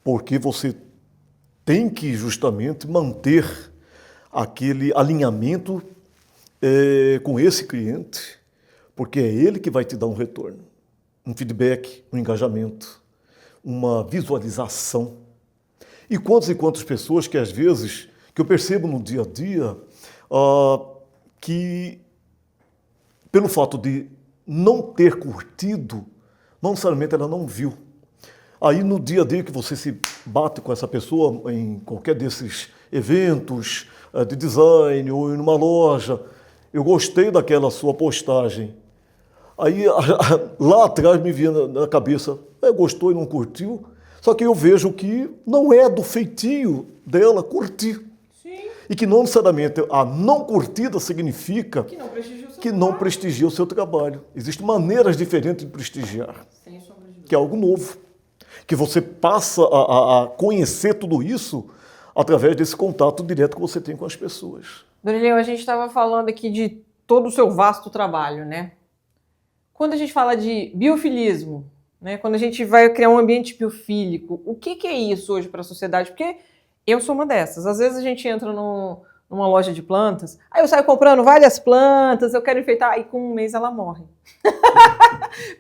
Porque você tem que justamente manter aquele alinhamento com esse cliente, porque é ele que vai te dar um retorno, um feedback, um engajamento, uma visualização. E quantas pessoas que às vezes, que eu percebo no dia a dia, que pelo fato de não ter curtido, não necessariamente ela não viu. Aí no dia a dia que você se bate com essa pessoa em qualquer desses eventos de design ou em uma loja, eu gostei daquela sua postagem. Aí lá atrás me vinha na cabeça, gostou e não curtiu, só que eu vejo que não é do feitio dela curtir. Sim. E que não necessariamente a não curtida significa que não prestigia o seu trabalho. Existem maneiras diferentes de prestigiar, Sem sombra de dúvida. que é algo novo. Que você passa a conhecer tudo isso através desse contato direto que você tem com as pessoas. Dorileu, a gente estava falando aqui de todo o seu vasto trabalho, né? Quando a gente fala de biofilismo, né? Quando a gente vai criar um ambiente biofílico, o que é isso hoje para a sociedade? Porque eu sou uma dessas. Às vezes a gente entra numa loja de plantas, aí eu saio comprando várias plantas, eu quero enfeitar, e com um mês ela morre.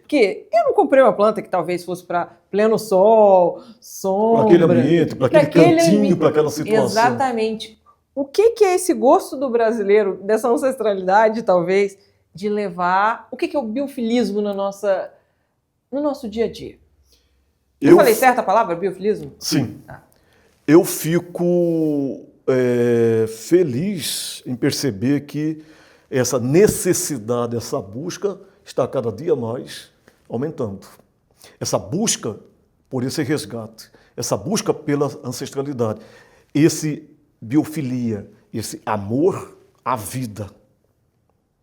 Porque eu não comprei uma planta que talvez fosse para pleno sol, sombra... Para aquele ambiente, para aquele cantinho, para aquela situação. Exatamente. O que é esse gosto do brasileiro, dessa ancestralidade, talvez, de levar... O que é o biofilismo no nosso dia a dia? Eu falei certa a palavra, biofilismo? Sim. Eu fico feliz em perceber que essa necessidade, essa busca está cada dia mais aumentando. Essa busca por esse resgate, essa busca pela ancestralidade, esse biofilia, esse amor à vida,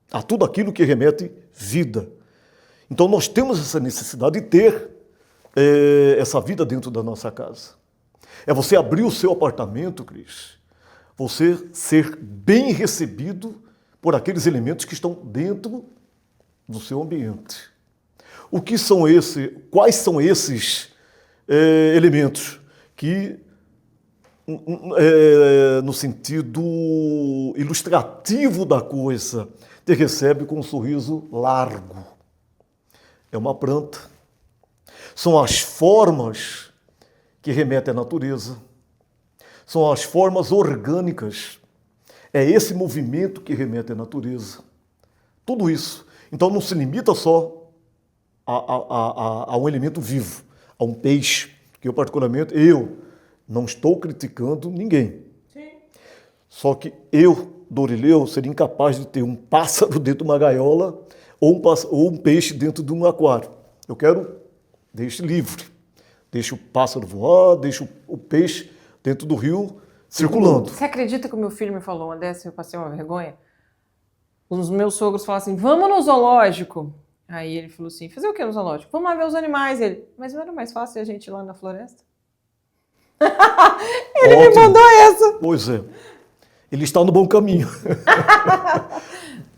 a tudo aquilo que remete vida. Então nós temos essa necessidade de ter essa vida dentro da nossa casa. É você abrir o seu apartamento, Cris, você ser bem recebido por aqueles elementos que estão dentro do seu ambiente. O que são esses? Quais são esses elementos que, no sentido ilustrativo da coisa, te recebe com um sorriso largo? É uma planta. São as formas que remetem à natureza. São as formas orgânicas. É esse movimento que remete à natureza. Tudo isso. Então não se limita só a um elemento vivo, a um peixe, que eu particularmente, não estou criticando ninguém. Sim. Só que eu, Dorileu, seria incapaz de ter um pássaro dentro de uma gaiola ou um peixe dentro de um aquário. Eu quero, deixe livre, deixe o pássaro voar, deixe o peixe dentro do rio circulando. Você acredita que o meu filho me falou uma dessa, eu passei uma vergonha? Os meus sogros falaram assim, vamos no zoológico. Aí ele falou assim, fazer o que no zoológico? Vamos lá ver os animais. Ele, mas não era mais fácil a gente ir lá na floresta? Ele me mandou essa. Pois é. Ele está no bom caminho.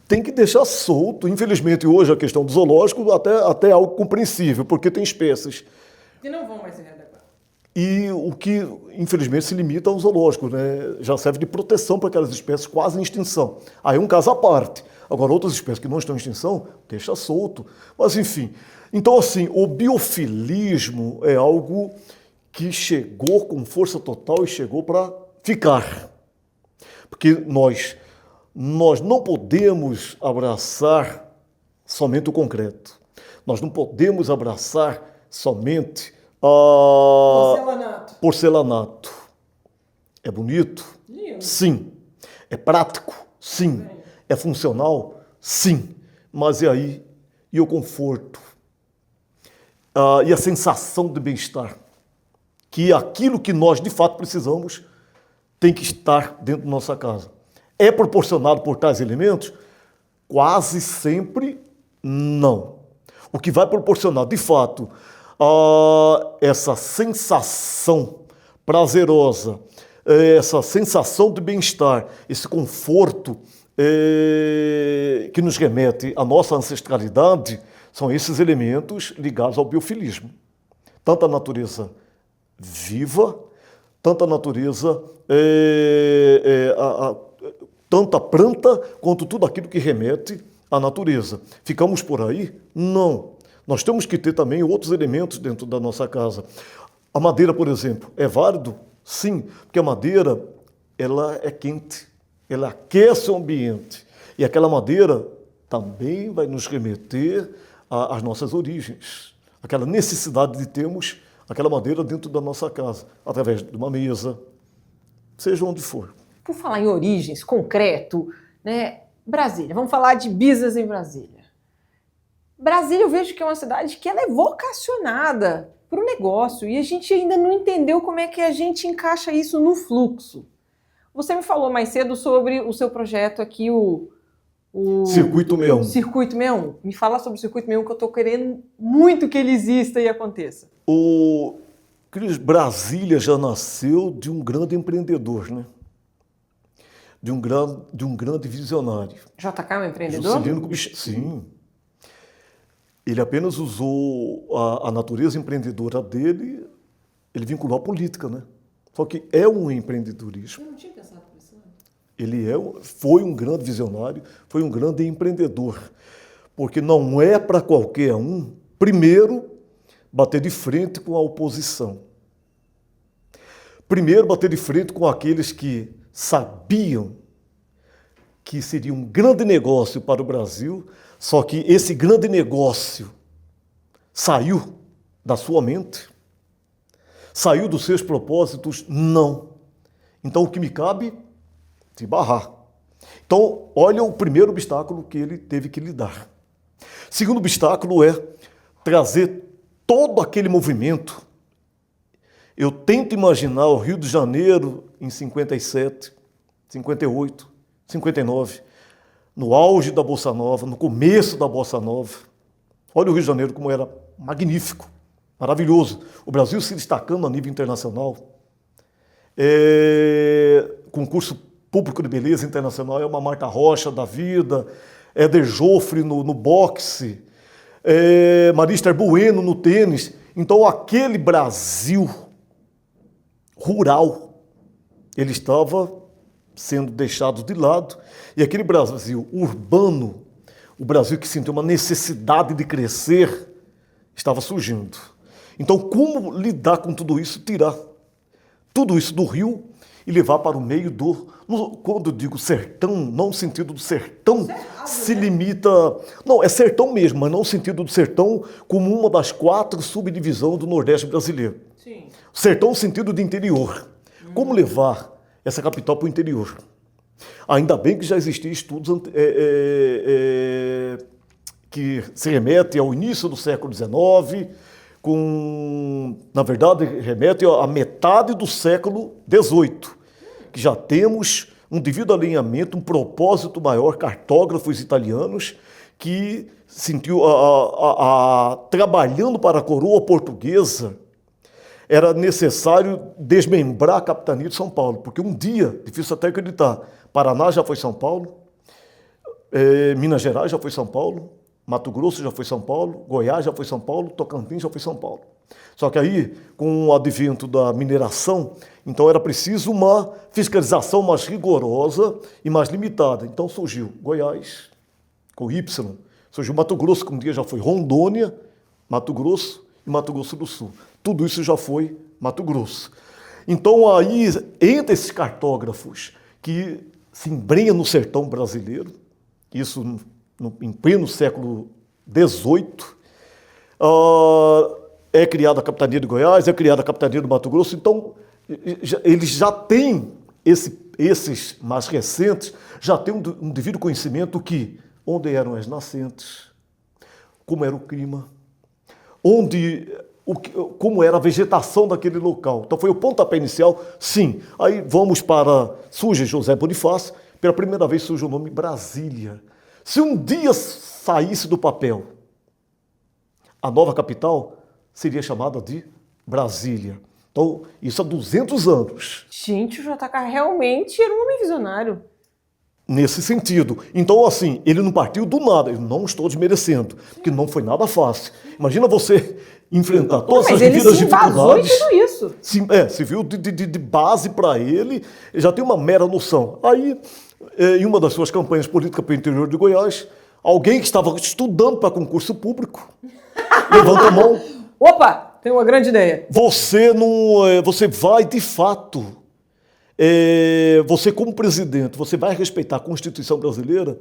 Tem que deixar solto. Infelizmente, hoje, a questão do zoológico até é algo compreensível, porque tem espécies que não vão mais ser readequadas. E o que, infelizmente, se limita ao zoológico, né? Já serve de proteção para aquelas espécies quase em extinção. Aí é um caso à parte. Agora, outras espécies que não estão em extinção, deixa solto. Mas, enfim. Então, assim, o biofilismo é algo que chegou com força total e chegou para ficar. Porque nós não podemos abraçar somente o concreto. Nós não podemos abraçar somente porcelanato. É bonito? Lindo. Sim. É prático? Sim. É funcional? Sim. Mas e aí? E o conforto? E a sensação de bem-estar? Que aquilo que nós de fato precisamos tem que estar dentro da nossa casa. É proporcionado por tais elementos? Quase sempre não. O que vai proporcionar de fato essa sensação prazerosa, essa sensação de bem-estar, esse conforto que nos remete à nossa ancestralidade, são esses elementos ligados ao biofilismo. Tanto a natureza viva, tanto a natureza, tanto a planta, quanto tudo aquilo que remete à natureza. Ficamos por aí? Não. Nós temos que ter também outros elementos dentro da nossa casa. A madeira, por exemplo, é válido? Sim, porque a madeira, ela é quente, ela aquece o ambiente. E aquela madeira também vai nos remeter às nossas origens. Aquela necessidade de termos aquela madeira dentro da nossa casa, através de uma mesa, seja onde for. Por falar em origens, concreto, né? Brasília, vamos falar de business em Brasília. Brasília eu vejo que é uma cidade que ela é vocacionada para o negócio e a gente ainda não entendeu como é que a gente encaixa isso no fluxo. Você me falou mais cedo sobre o seu projeto aqui, o Circuito 61. Circuito 61. Me fala sobre o Circuito 61 que eu estou querendo muito que ele exista e aconteça. Brasília já nasceu de um grande empreendedor, né? De um grande visionário. JK é um empreendedor? Juscelino Kubitschek, sim. Ele apenas usou a natureza empreendedora dele, ele vinculou a política, né? Só que é um empreendedorismo. Eu não tinha pensado por isso. Ele foi um grande visionário, foi um grande empreendedor. Porque não é para qualquer um, primeiro, bater de frente com a oposição. Primeiro, bater de frente com aqueles que sabiam que seria um grande negócio para o Brasil, só que esse grande negócio saiu da sua mente? Saiu dos seus propósitos? Não. Então, o que me cabe? Se barrar. Então, olha o primeiro obstáculo que ele teve que lidar. Segundo obstáculo é trazer todo aquele movimento. Eu tento imaginar o Rio de Janeiro em 57, 58, 59, no auge da Bossa Nova, no começo da Bossa Nova. Olha o Rio de Janeiro como era magnífico, maravilhoso. O Brasil se destacando a nível internacional. Concurso público de beleza internacional é uma Marta Rocha da vida, Éder Joffre no boxe, Marister Bueno no tênis. Então aquele Brasil rural, ele estava sendo deixado de lado, e aquele Brasil urbano, o Brasil que sentiu uma necessidade de crescer, estava surgindo. Então, como lidar com tudo isso? Tirar tudo isso do Rio e levar para o meio quando eu digo sertão, não no sentido do sertão, se limita... Não, é sertão mesmo, mas não no sentido do sertão como uma das 4 subdivisões do Nordeste brasileiro. Sim. Sertão no sentido de interior. Como levar essa capital para o interior? Ainda bem que já existiam estudos que se remetem ao início do século XIX, na verdade, remete à metade do século XVIII, que já temos um devido alinhamento, um propósito maior, cartógrafos italianos que sentiu trabalhando para a coroa portuguesa, era necessário desmembrar a capitania de São Paulo, porque um dia, difícil até acreditar, Paraná já foi São Paulo, Minas Gerais já foi São Paulo, Mato Grosso já foi São Paulo, Goiás já foi São Paulo, Tocantins já foi São Paulo. Só que aí, com o advento da mineração, então era preciso uma fiscalização mais rigorosa e mais limitada. Então surgiu Goiás, com Y, surgiu Mato Grosso, que um dia já foi Rondônia, Mato Grosso e Mato Grosso do Sul. Tudo isso já foi Mato Grosso. Então aí, entre esses cartógrafos que se embrenham no sertão brasileiro, isso em pleno século XVIII, é criada a capitania de Goiás, é criada a capitania do Mato Grosso, então eles já têm, esses mais recentes, já têm um devido conhecimento que onde eram as nascentes, como era o clima, como era a vegetação daquele local. Então foi o pontapé inicial, sim. Aí vamos surge José Bonifácio, pela primeira vez surge o nome Brasília. Se um dia saísse do papel, a nova capital seria chamada de Brasília. Então, isso há 200 anos. Gente, o JK realmente era um homem visionário. Nesse sentido. Então, assim, ele não partiu do nada. Eu não estou desmerecendo, porque não foi nada fácil. Imagina você enfrentar todas as devidas dificuldades. Tudo isso. Se viu de base para ele, já tem uma mera noção. Aí, em uma das suas campanhas políticas para o interior de Goiás, alguém que estava estudando para concurso público, levanta a mão. Opa, tem uma grande ideia. Você vai, de fato, você como presidente, você vai respeitar a Constituição brasileira?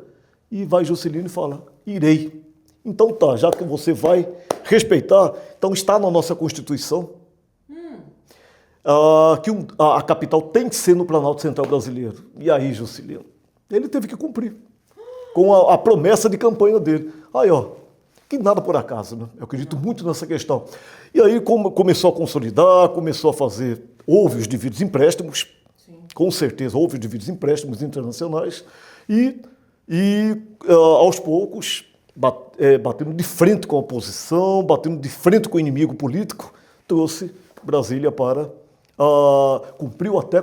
E vai Juscelino e fala, irei. Então tá, já que você vai respeitar, então está na nossa Constituição que a capital tem que ser no Planalto Central brasileiro. E aí, Juscelino? Ele teve que cumprir com a promessa de campanha dele. Aí, ó, que nada por acaso, né? Eu acredito muito nessa questão. E aí começou a consolidar, começou a fazer, houve os devidos empréstimos, sim, com certeza houve os devidos empréstimos internacionais, e aos poucos, batendo de frente com a oposição, batendo de frente com o inimigo político, trouxe Brasília para... cumpriu até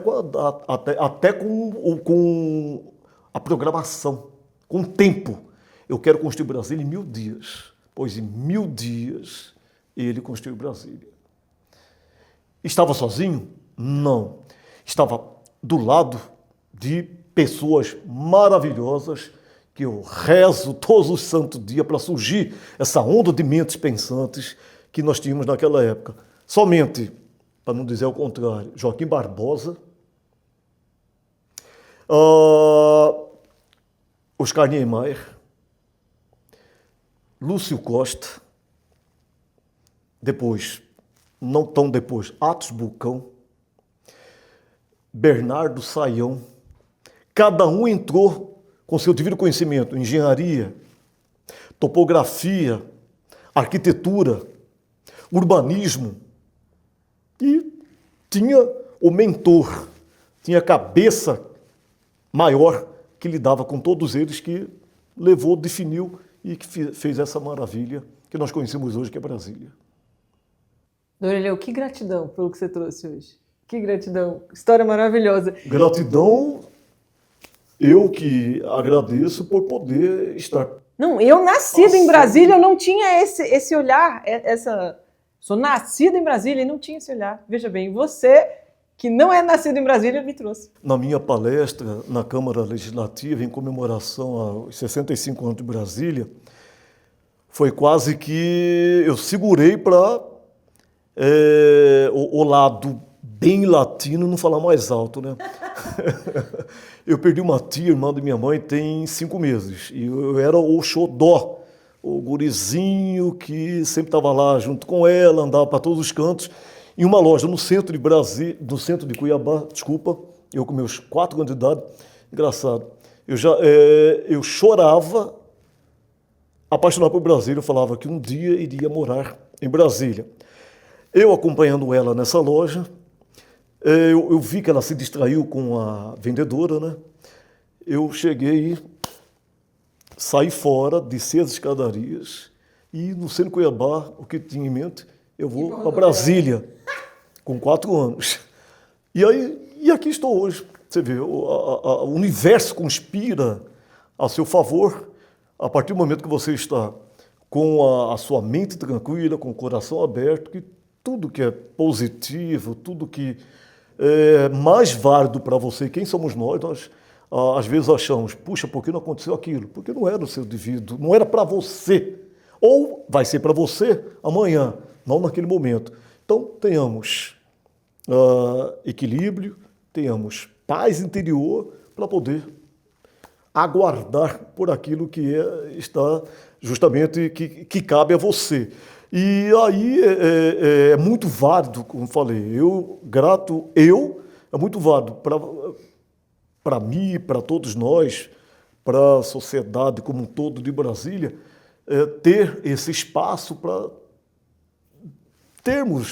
com a programação, com o tempo. Eu quero construir Brasília em 1000 dias. Pois em 1000 dias ele construiu Brasília. Estava sozinho? Não. Estava do lado de pessoas maravilhosas que eu rezo todos os santos dias para surgir essa onda de mentes pensantes que nós tínhamos naquela época. Somente, para não dizer o contrário, Joaquim Barbosa, Oscar Niemeyer, Lúcio Costa, depois, não tão depois, Atos Bulcão, Bernardo Saião. Cada um entrou com seu devido conhecimento, engenharia, topografia, arquitetura, urbanismo, e tinha o mentor, tinha a cabeça maior que lidava com todos eles, que levou, definiu e que fez essa maravilha que nós conhecemos hoje, que é Brasília. Doreleu, que gratidão pelo que você trouxe hoje. Que gratidão. História maravilhosa. Gratidão, eu que agradeço por poder estar. Não, eu nascida em Brasília, eu não tinha esse olhar, Sou nascida em Brasília e não tinha esse olhar. Veja bem, você que não é nascido em Brasília me trouxe. Na minha palestra na Câmara Legislativa, em comemoração aos 65 anos de Brasília, foi quase que eu segurei para o lado bem latino não falar mais alto, né? Eu perdi uma tia, irmã de minha mãe, tem 5 meses. E eu era o xodó, o gurizinho que sempre estava lá junto com ela, andava para todos os cantos. Em uma loja no centro de Brasília, no centro de Cuiabá, desculpa, eu com meus 4 anos de idade, engraçado, eu chorava, apaixonado por Brasília, eu falava que um dia iria morar em Brasília. Eu acompanhando ela nessa loja, eu vi que ela se distraiu com a vendedora, né? Eu cheguei, saí fora, desci as escadarias e no centro de Cuiabá, o que tinha em mente, eu vou para Brasília, com 4 anos. E aqui estou hoje. Você vê, o universo conspira a seu favor a partir do momento que você está com a sua mente tranquila, com o coração aberto, que tudo que é positivo, tudo que é mais válido para você, quem somos nós às vezes achamos, puxa, por que não aconteceu aquilo? Porque não era o seu devido, não era para você. Ou vai ser para você amanhã, não naquele momento. Então, tenhamos equilíbrio, tenhamos paz interior para poder aguardar por aquilo que está justamente que cabe a você. E aí é muito válido, como falei, é muito válido para mim, para todos nós, para a sociedade como um todo de Brasília, ter esse espaço para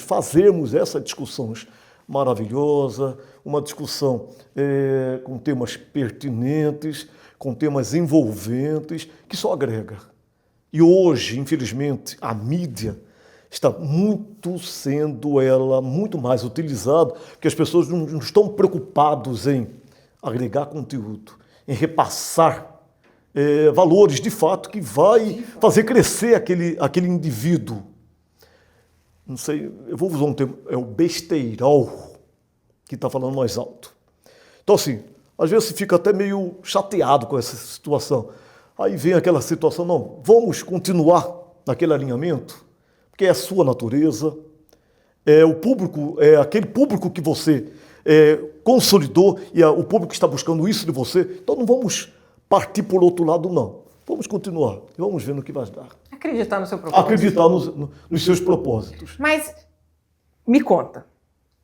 fazermos essa discussão maravilhosa, uma discussão com temas pertinentes, com temas envolventes, que só agrega. E hoje, infelizmente, a mídia está muito mais utilizada, porque as pessoas não estão preocupadas em agregar conteúdo, em repassar valores de fato que vai fazer crescer aquele indivíduo. Não sei, eu vou usar um termo, é o besteirol que está falando mais alto. Então, assim, às vezes você fica até meio chateado com essa situação. Aí vem aquela situação, não, vamos continuar naquele alinhamento, porque é a sua natureza, é o público, é aquele público que você consolidou e o público está buscando isso de você, então não vamos partir por outro lado, não. Vamos continuar e vamos ver no que vai dar. Acreditar no seu propósito. Acreditar nos seus propósitos. Mas me conta,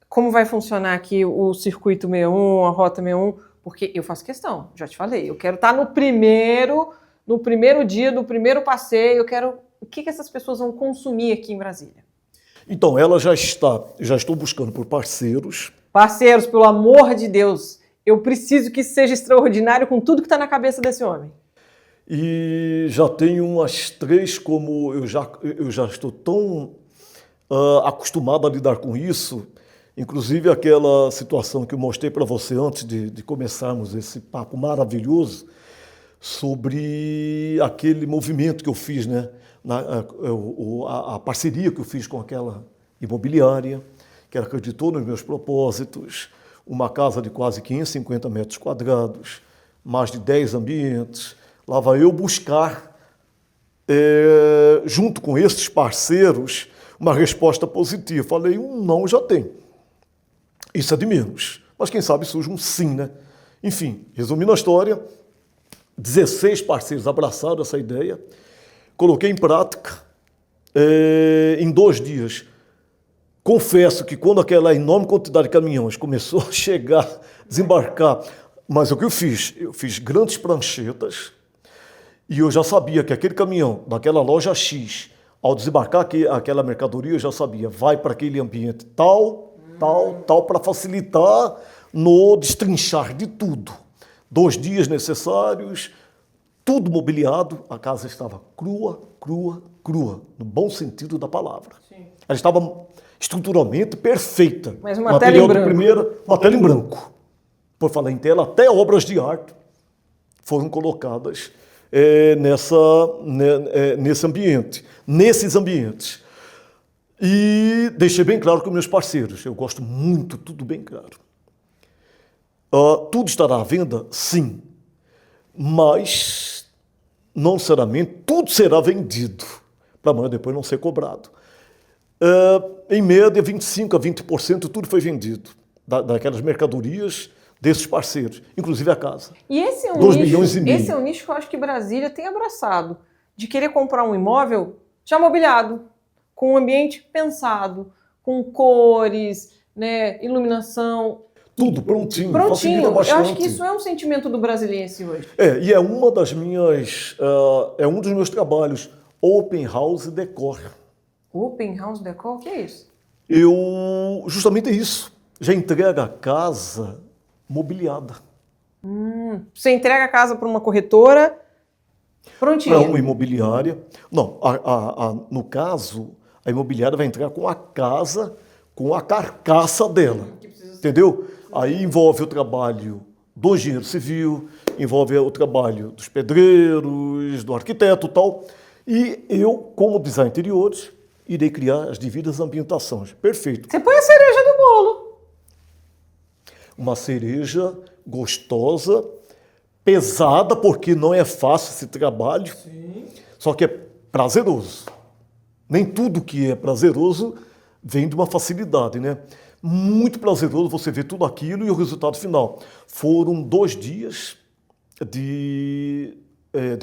como vai funcionar aqui o Circuito 61, a Rota 61? Porque eu faço questão, já te falei, eu quero estar no primeiro dia, no primeiro passeio, o que essas pessoas vão consumir aqui em Brasília? Então, já estou buscando por parceiros. Parceiros, pelo amor de Deus, eu preciso que isso seja extraordinário com tudo que está na cabeça desse homem. E já tenho umas 3, como eu já estou tão acostumado a lidar com isso, inclusive aquela situação que eu mostrei para você antes de começarmos esse papo maravilhoso sobre aquele movimento que eu fiz, né? A parceria que eu fiz com aquela imobiliária, que ela acreditou nos meus propósitos, uma casa de quase 550 metros quadrados, mais de 10 ambientes. Lá vai eu buscar, junto com esses parceiros, uma resposta positiva. Falei, um não já tem. Isso é de menos. Mas quem sabe surge um sim, né? Enfim, resumindo a história, 16 parceiros abraçaram essa ideia, coloquei em prática em 2 dias. Confesso que quando aquela enorme quantidade de caminhões começou a chegar, desembarcar, mas o que eu fiz? Eu fiz grandes pranchetas e eu já sabia que aquele caminhão, daquela loja X, ao desembarcar aquela mercadoria, eu já sabia, vai para aquele ambiente tal, para facilitar no destrinchar de tudo. 2 dias necessários, tudo mobiliado, a casa estava crua, no bom sentido da palavra. Sim. Ela estava estruturalmente perfeita. Mas uma tela em branco. Uma tela em branco. Por falar em tela, até obras de arte foram colocadas nesses ambientes. E deixei bem claro com meus parceiros, eu gosto muito, tudo bem claro. Tudo estará à venda? Sim. Mas, não necessariamente, tudo será vendido, para amanhã depois não ser cobrado. Em média, 25% a 20% tudo foi vendido, daquelas mercadorias desses parceiros, inclusive a casa. E esse é um 2,5 milhões. Esse é um nicho que eu acho que Brasília tem abraçado, de querer comprar um imóvel já mobiliado, com um ambiente pensado, com cores, né, iluminação. Tudo prontinho. Eu acho que isso é um sentimento do brasiliense hoje. E é uma das minhas, é um dos meus trabalhos, Open House Decor. Open House Decor, o que é isso? Justamente isso, já entrega a casa mobiliada. Você entrega a casa para uma corretora, prontinho. Para uma imobiliária. Não, no caso, a imobiliária vai entregar com a casa, com a carcaça dela. Entendeu? Aí envolve o trabalho do engenheiro civil, envolve o trabalho dos pedreiros, do arquiteto e tal. E eu, como design interiores, irei criar as devidas ambientações. Perfeito. Você põe a cereja do bolo. Uma cereja gostosa, pesada, porque não é fácil esse trabalho. Sim. Só que é prazeroso. Nem tudo que é prazeroso vem de uma facilidade, né? Muito prazeroso você ver tudo aquilo e o resultado final. Foram 2 dias de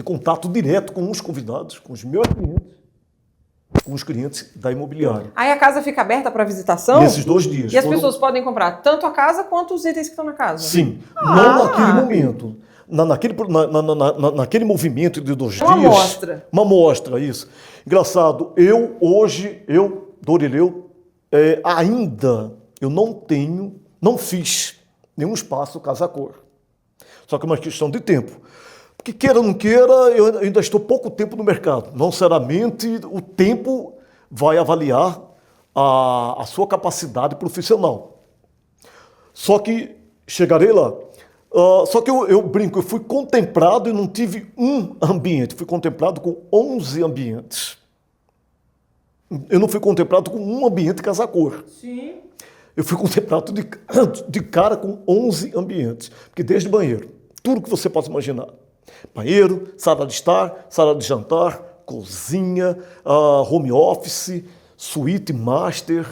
contato direto com os convidados, com os meus clientes, com os clientes da imobiliária. Aí a casa fica aberta para visitação? Nesses 2 dias. E as pessoas podem comprar tanto a casa quanto os itens que estão na casa? Sim, não naquele momento. Naquele movimento de 2 dias. Uma amostra. Uma amostra, isso. Engraçado, Dorileu, ainda eu não fiz nenhum espaço casa-cor. Só que é uma questão de tempo. Porque queira ou não queira, eu ainda estou pouco tempo no mercado. Não seriamente o tempo vai avaliar a sua capacidade profissional. Só que chegarei lá. Só que eu brinco, eu fui contemplado e não tive um ambiente. Fui contemplado com 11 ambientes. Eu não fui contemplado com um ambiente casa-cor. Sim. Eu fui contemplado de cara com 11 ambientes. Porque desde banheiro, tudo que você possa imaginar. Banheiro, sala de estar, sala de jantar, cozinha, home office, suíte master,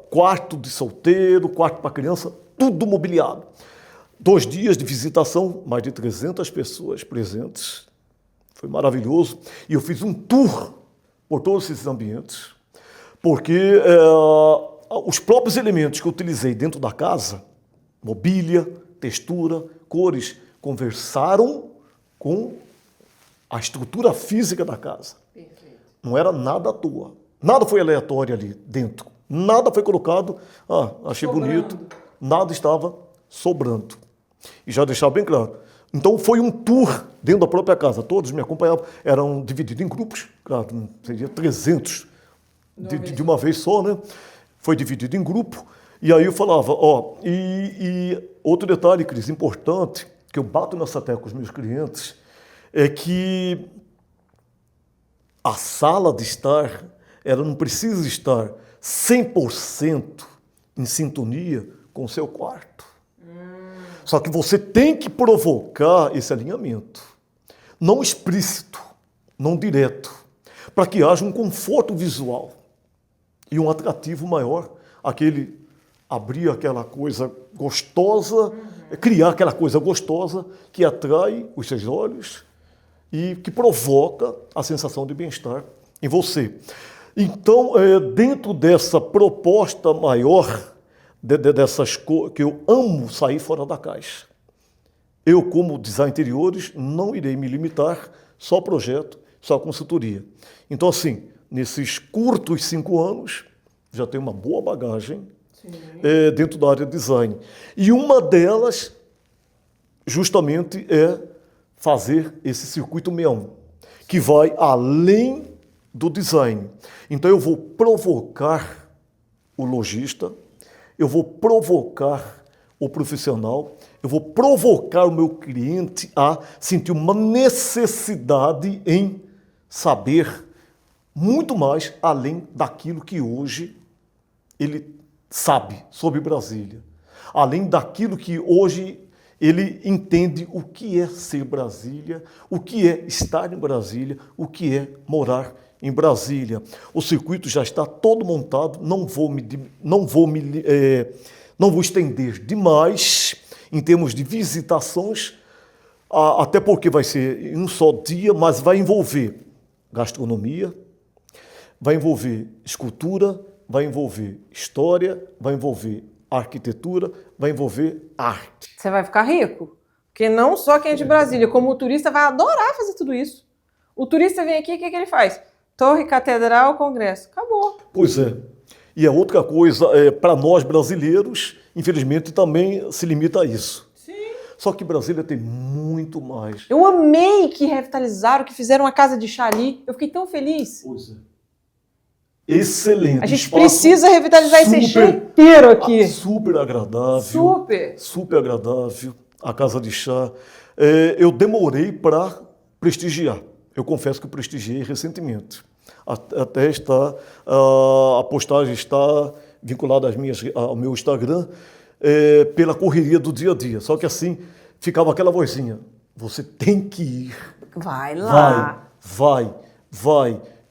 quarto de solteiro, quarto para criança, tudo mobiliado. 2 dias de visitação, mais de 300 pessoas presentes. Foi maravilhoso. E eu fiz um tour por todos esses ambientes, porque os próprios elementos que eu utilizei dentro da casa, mobília, textura, cores, conversaram com a estrutura física da casa. Perfeito. Não era nada à toa. Nada foi aleatório ali dentro. Nada foi colocado, achei bonito. Nada estava sobrando. E já deixar bem claro. Então foi um tour dentro da própria casa. Todos me acompanhavam. Eram divididos em grupos. Claro, seria 300 de uma vez só, né? Foi dividido em grupo. E aí eu falava, e outro detalhe, Cris, importante, que eu bato nessa tecla com os meus clientes, é que a sala de estar, ela não precisa estar 100% em sintonia com o seu quarto. Só que você tem que provocar esse alinhamento, não explícito, não direto, para que haja um conforto visual e um atrativo maior abrir aquela coisa gostosa, criar aquela coisa gostosa que atrai os seus olhos e que provoca a sensação de bem-estar em você. Então, dentro dessa proposta maior, dessas coisas, que eu amo sair fora da caixa. Eu, como design interiores, não irei me limitar só ao projeto, só à consultoria. Então, assim, nesses curtos 5 anos, já tenho uma boa bagagem dentro da área de design. E uma delas, justamente, é fazer esse circuito 61, que vai além do design. Então, eu vou provocar o lojista, eu vou provocar o profissional, eu vou provocar o meu cliente a sentir uma necessidade em saber muito mais além daquilo que hoje ele sabe sobre Brasília. Além daquilo que hoje ele entende o que é ser Brasília, o que é estar em Brasília, o que é morar em Brasília. O circuito já está todo montado, não vou estender demais em termos de visitações, até porque vai ser em um só dia, mas vai envolver gastronomia, vai envolver escultura, vai envolver história, vai envolver arquitetura, vai envolver arte. Você vai ficar rico. Porque não só quem é de Brasília, como o turista vai adorar fazer tudo isso. O turista vem aqui, o que ele faz? Torre, catedral, congresso. Acabou. Pois é. E a outra coisa, para nós brasileiros, infelizmente também se limita a isso. Sim. Só que Brasília tem muito mais. Eu amei que revitalizaram, que fizeram uma casa de chá ali. Eu fiquei tão feliz. Pois é. Excelente. A gente espaço precisa revitalizar esse eixo inteiro aqui. Super agradável. Super. Super agradável. A casa de chá. Eu demorei para prestigiar. Eu confesso que eu prestigiei recentemente. Até está, a postagem está vinculada ao meu Instagram pela correria do dia a dia. Só que assim, ficava aquela vozinha. Você tem que ir. Vai lá. Vai.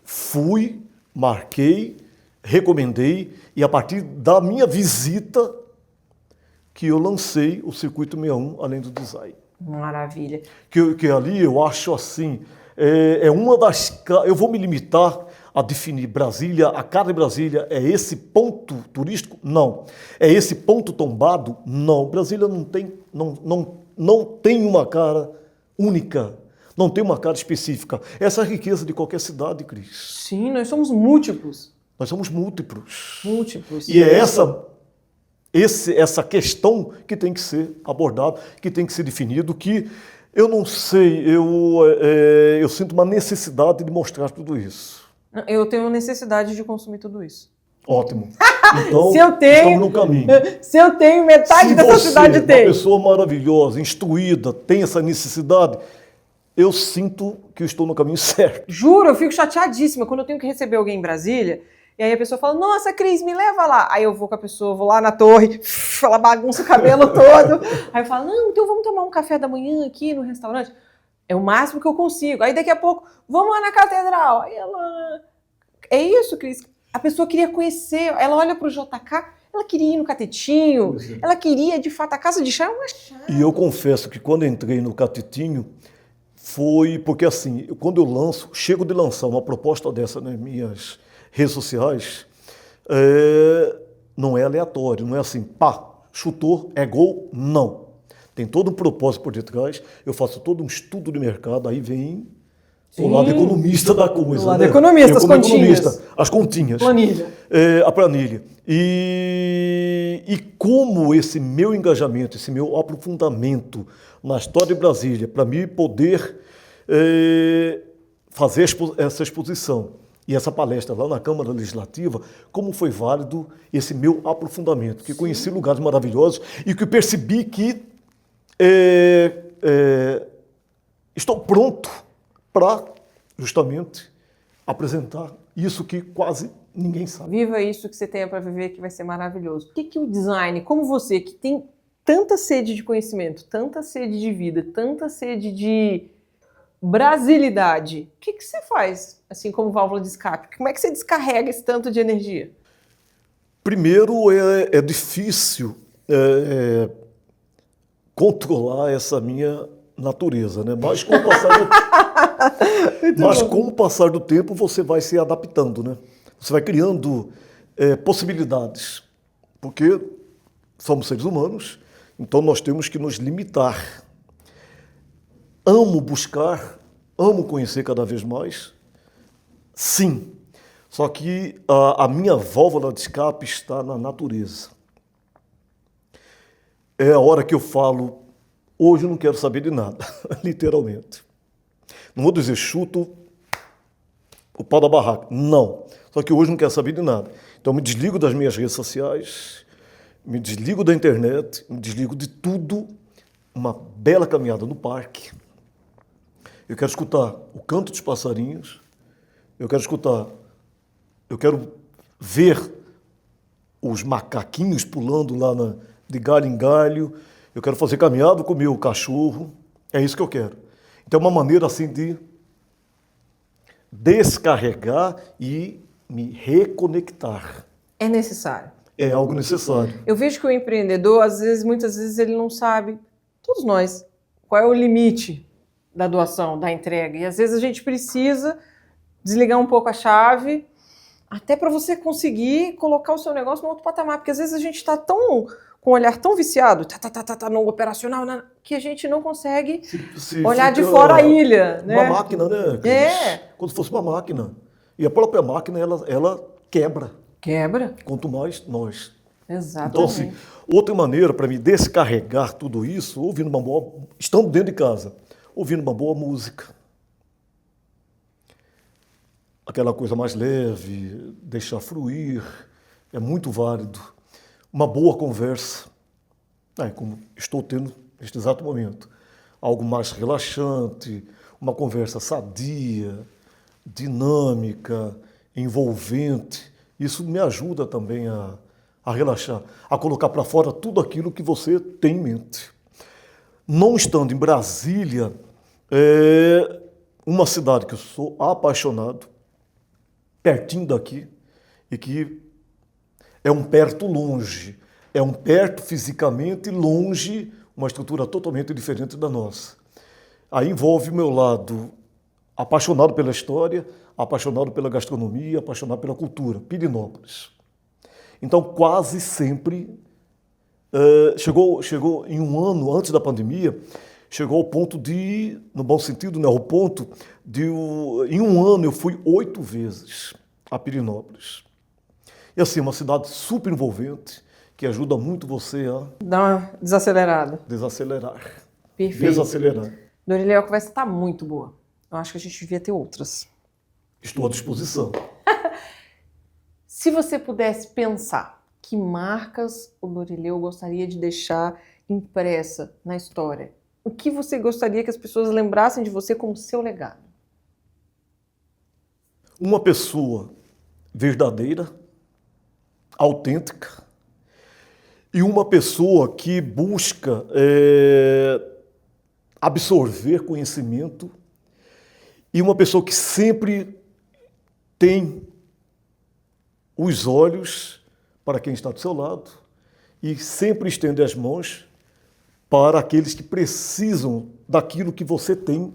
Fui, marquei, recomendei e a partir da minha visita que eu lancei o Circuito 61, além do design. Maravilha. Que ali eu acho assim, uma das... Eu vou me limitar a definir Brasília, a cara de Brasília é esse ponto turístico? Não. É esse ponto tombado? Não. Brasília não tem uma cara única, não tem uma cara específica. Essa é a riqueza de qualquer cidade, Cris. Sim, nós somos múltiplos. Nós somos múltiplos. Múltiplos. E é essa questão que tem que ser abordada, que tem que ser definido, que eu não sei, eu sinto uma necessidade de mostrar tudo isso. Eu tenho necessidade de consumir tudo isso. Ótimo. Então, se eu tenho, estamos no caminho. Se eu tenho, metade dessa cidade tem. Se uma pessoa maravilhosa, instruída, tem essa necessidade, eu sinto que eu estou no caminho certo. Juro, eu fico chateadíssima quando eu tenho que receber alguém em Brasília. E aí a pessoa fala, nossa, Cris, me leva lá. Aí eu vou com a pessoa, vou lá na torre, ela bagunça o cabelo todo. Aí eu falo, não, então vamos tomar um café da manhã aqui no restaurante. É o máximo que eu consigo. Aí daqui a pouco, vamos lá na catedral. Aí ela... É isso, Cris. A pessoa queria conhecer, ela olha pro JK, ela queria ir no Catetinho, ela queria, de fato, a casa de chá é uma chave. E eu confesso que quando entrei no Catetinho, foi porque assim, quando eu chego de lançar uma proposta dessa nas minhas redes sociais, não é aleatório, não é assim, pá, chutou, é gol, não. Tem todo um propósito por detrás, eu faço todo um estudo de mercado, aí vem o lado economista da coisa. O lado economista, as continhas. As continhas. Planilha. A planilha. E como esse meu engajamento, esse meu aprofundamento na história de Brasília, para mim poder fazer essa exposição e essa palestra lá na Câmara Legislativa, como foi válido esse meu aprofundamento, que conheci lugares maravilhosos e que percebi que estou pronto para justamente apresentar isso que quase ninguém sabe. Viva isso que você tenha para viver, que vai ser maravilhoso. O que o design, como você, que tem tanta sede de conhecimento, tanta sede de vida, tanta sede de brasilidade, o que você faz, assim, como válvula de escape? Como é que você descarrega esse tanto de energia? Primeiro, é difícil controlar essa minha natureza, né? Mas com o passar do tempo, você vai se adaptando, né? Você vai criando possibilidades, porque somos seres humanos, então nós temos que nos limitar. Amo buscar, amo conhecer cada vez mais, sim. Só que a minha válvula de escape está na natureza. É a hora que eu falo, hoje eu não quero saber de nada, literalmente. Não vou dizer chuto o pau da barraca, não. Só que hoje eu não quero saber de nada. Então eu me desligo das minhas redes sociais, me desligo da internet, me desligo de tudo, uma bela caminhada no parque. Eu quero escutar o canto dos passarinhos, eu quero ver os macaquinhos pulando lá de galho em galho, eu quero fazer caminhada com o meu cachorro, é isso que eu quero. Então é uma maneira assim de descarregar e me reconectar. É necessário. É algo necessário. Eu vejo que o empreendedor, muitas vezes ele não sabe, todos nós, qual é o limite da doação, da entrega. E às vezes a gente precisa desligar um pouco a chave, até para você conseguir colocar o seu negócio no outro patamar. Porque às vezes a gente está com um olhar tão viciado, no operacional, que a gente não consegue olhar de fora a ilha. Né? Uma máquina, né? Como se fosse uma máquina. E a própria máquina, ela quebra. Quebra. Quanto mais nós. Exatamente. Então, assim, outra maneira para me descarregar tudo isso, estando dentro de casa, ouvindo uma boa música. Aquela coisa mais leve, deixar fluir, é muito válido. Uma boa conversa, como estou tendo neste exato momento. Algo mais relaxante, uma conversa sadia, dinâmica, envolvente. Isso me ajuda também a relaxar, a colocar para fora tudo aquilo que você tem em mente. Não estando em Brasília, é uma cidade que eu sou apaixonado, pertinho daqui, e que é um perto longe, é um perto fisicamente longe, uma estrutura totalmente diferente da nossa. Aí envolve o meu lado apaixonado pela história, apaixonado pela gastronomia, apaixonado pela cultura, Pirenópolis. Então quase sempre, chegou em um ano antes da pandemia, chegou ao ponto no bom sentido, né, ao ponto em um ano eu fui 8 vezes a Pirenópolis. E assim, uma cidade super envolvente, que ajuda muito você a... Dá uma desacelerar. Perfeito. Desacelerar. Dorilê, a conversa está muito boa. Eu acho que a gente devia ter outras. Estou à disposição. Se você pudesse pensar que marcas o Dorileu gostaria de deixar impressa na história, o que você gostaria que as pessoas lembrassem de você como seu legado? Uma pessoa verdadeira, autêntica, e uma pessoa que busca absorver conhecimento, e uma pessoa que sempre tem os olhos para quem está do seu lado e sempre estende as mãos para aqueles que precisam daquilo que você tem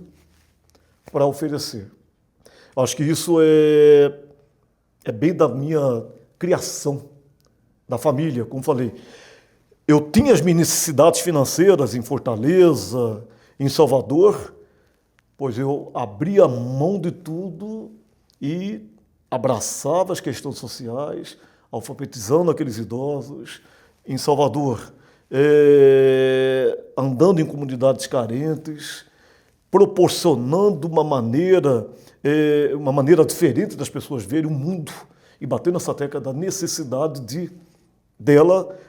para oferecer. Acho que isso é bem da minha criação, da família, como falei. Eu tinha as minhas necessidades financeiras em Fortaleza, em Salvador, pois eu abria mão de tudo e abraçava as questões sociais, alfabetizando aqueles idosos. Em Salvador, andando em comunidades carentes, proporcionando uma maneira diferente das pessoas verem o mundo e batendo essa tecla da necessidade dela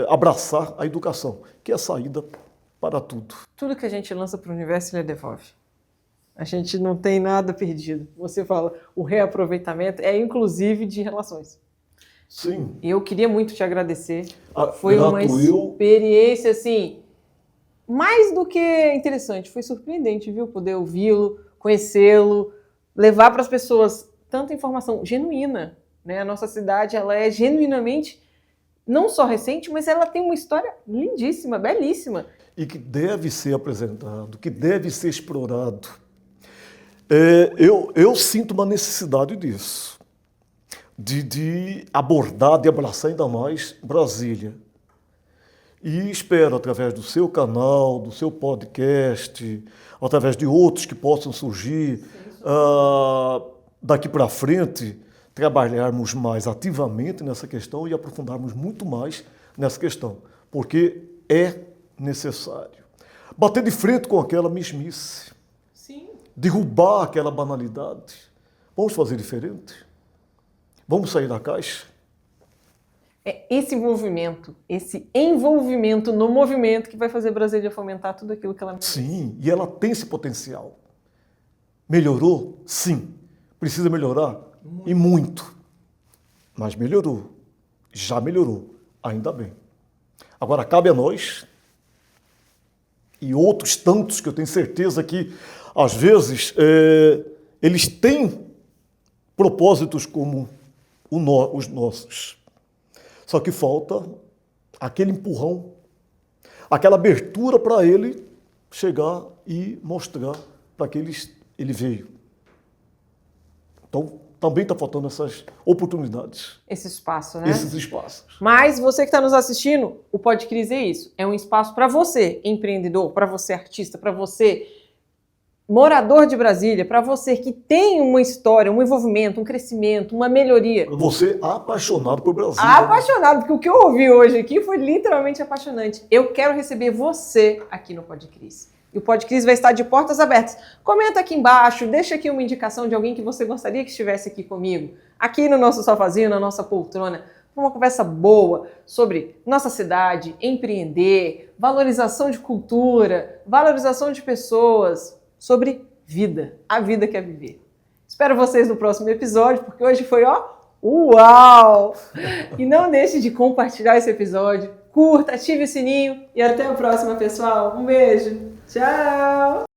abraçar a educação, que é a saída para tudo. Tudo que a gente lança para o universo, ele devolve. A gente não tem nada perdido. Você fala, o reaproveitamento é inclusive de relações. Sim. Eu queria muito te agradecer. Foi uma experiência, assim, mais do que interessante. Foi surpreendente, viu? Poder ouvi-lo, conhecê-lo, levar para as pessoas tanta informação genuína. né? A nossa cidade, ela é genuinamente não só recente, mas ela tem uma história lindíssima, belíssima. E que deve ser apresentado, que deve ser explorado. Eu sinto uma necessidade disso, de abordar, de abraçar ainda mais Brasília. E espero, através do seu canal, do seu podcast, através de outros que possam surgir, daqui para frente, trabalharmos mais ativamente nessa questão e aprofundarmos muito mais nessa questão, porque é necessário. Bater de frente com aquela mesmice, Sim. derrubar aquela banalidade. Vamos fazer diferente? Vamos sair da caixa? É esse envolvimento no movimento que vai fazer Brasília fomentar tudo aquilo que ela merece. Sim, e ela tem esse potencial. Melhorou? Sim. Precisa melhorar? E muito. Mas melhorou. Já melhorou. Ainda bem. Agora cabe a nós e outros tantos que eu tenho certeza que, às vezes, eles têm propósitos como os nossos. Só que falta aquele empurrão, aquela abertura para ele chegar e mostrar para que ele veio. Então, também está faltando essas oportunidades. Esse espaço, né? Esses espaços. Mas você que está nos assistindo, o Podcrise é isso. É um espaço para você, empreendedor, para você, artista, para você, morador de Brasília, para você que tem uma história, um envolvimento, um crescimento, uma melhoria. Para você apaixonado por Brasília. Apaixonado, porque o que eu ouvi hoje aqui foi literalmente apaixonante. Eu quero receber você aqui no Podcrise. E o Podcrise vai estar de portas abertas. Comenta aqui embaixo, deixa aqui uma indicação de alguém que você gostaria que estivesse aqui comigo, aqui no nosso sofazinho, na nossa poltrona, uma conversa boa sobre nossa cidade, empreender, valorização de cultura, valorização de pessoas, sobre vida, a vida que é viver. Espero vocês no próximo episódio, porque hoje foi, uau! E não deixe de compartilhar esse episódio, curta, ative o sininho e até a próxima, pessoal. Um beijo! Tchau!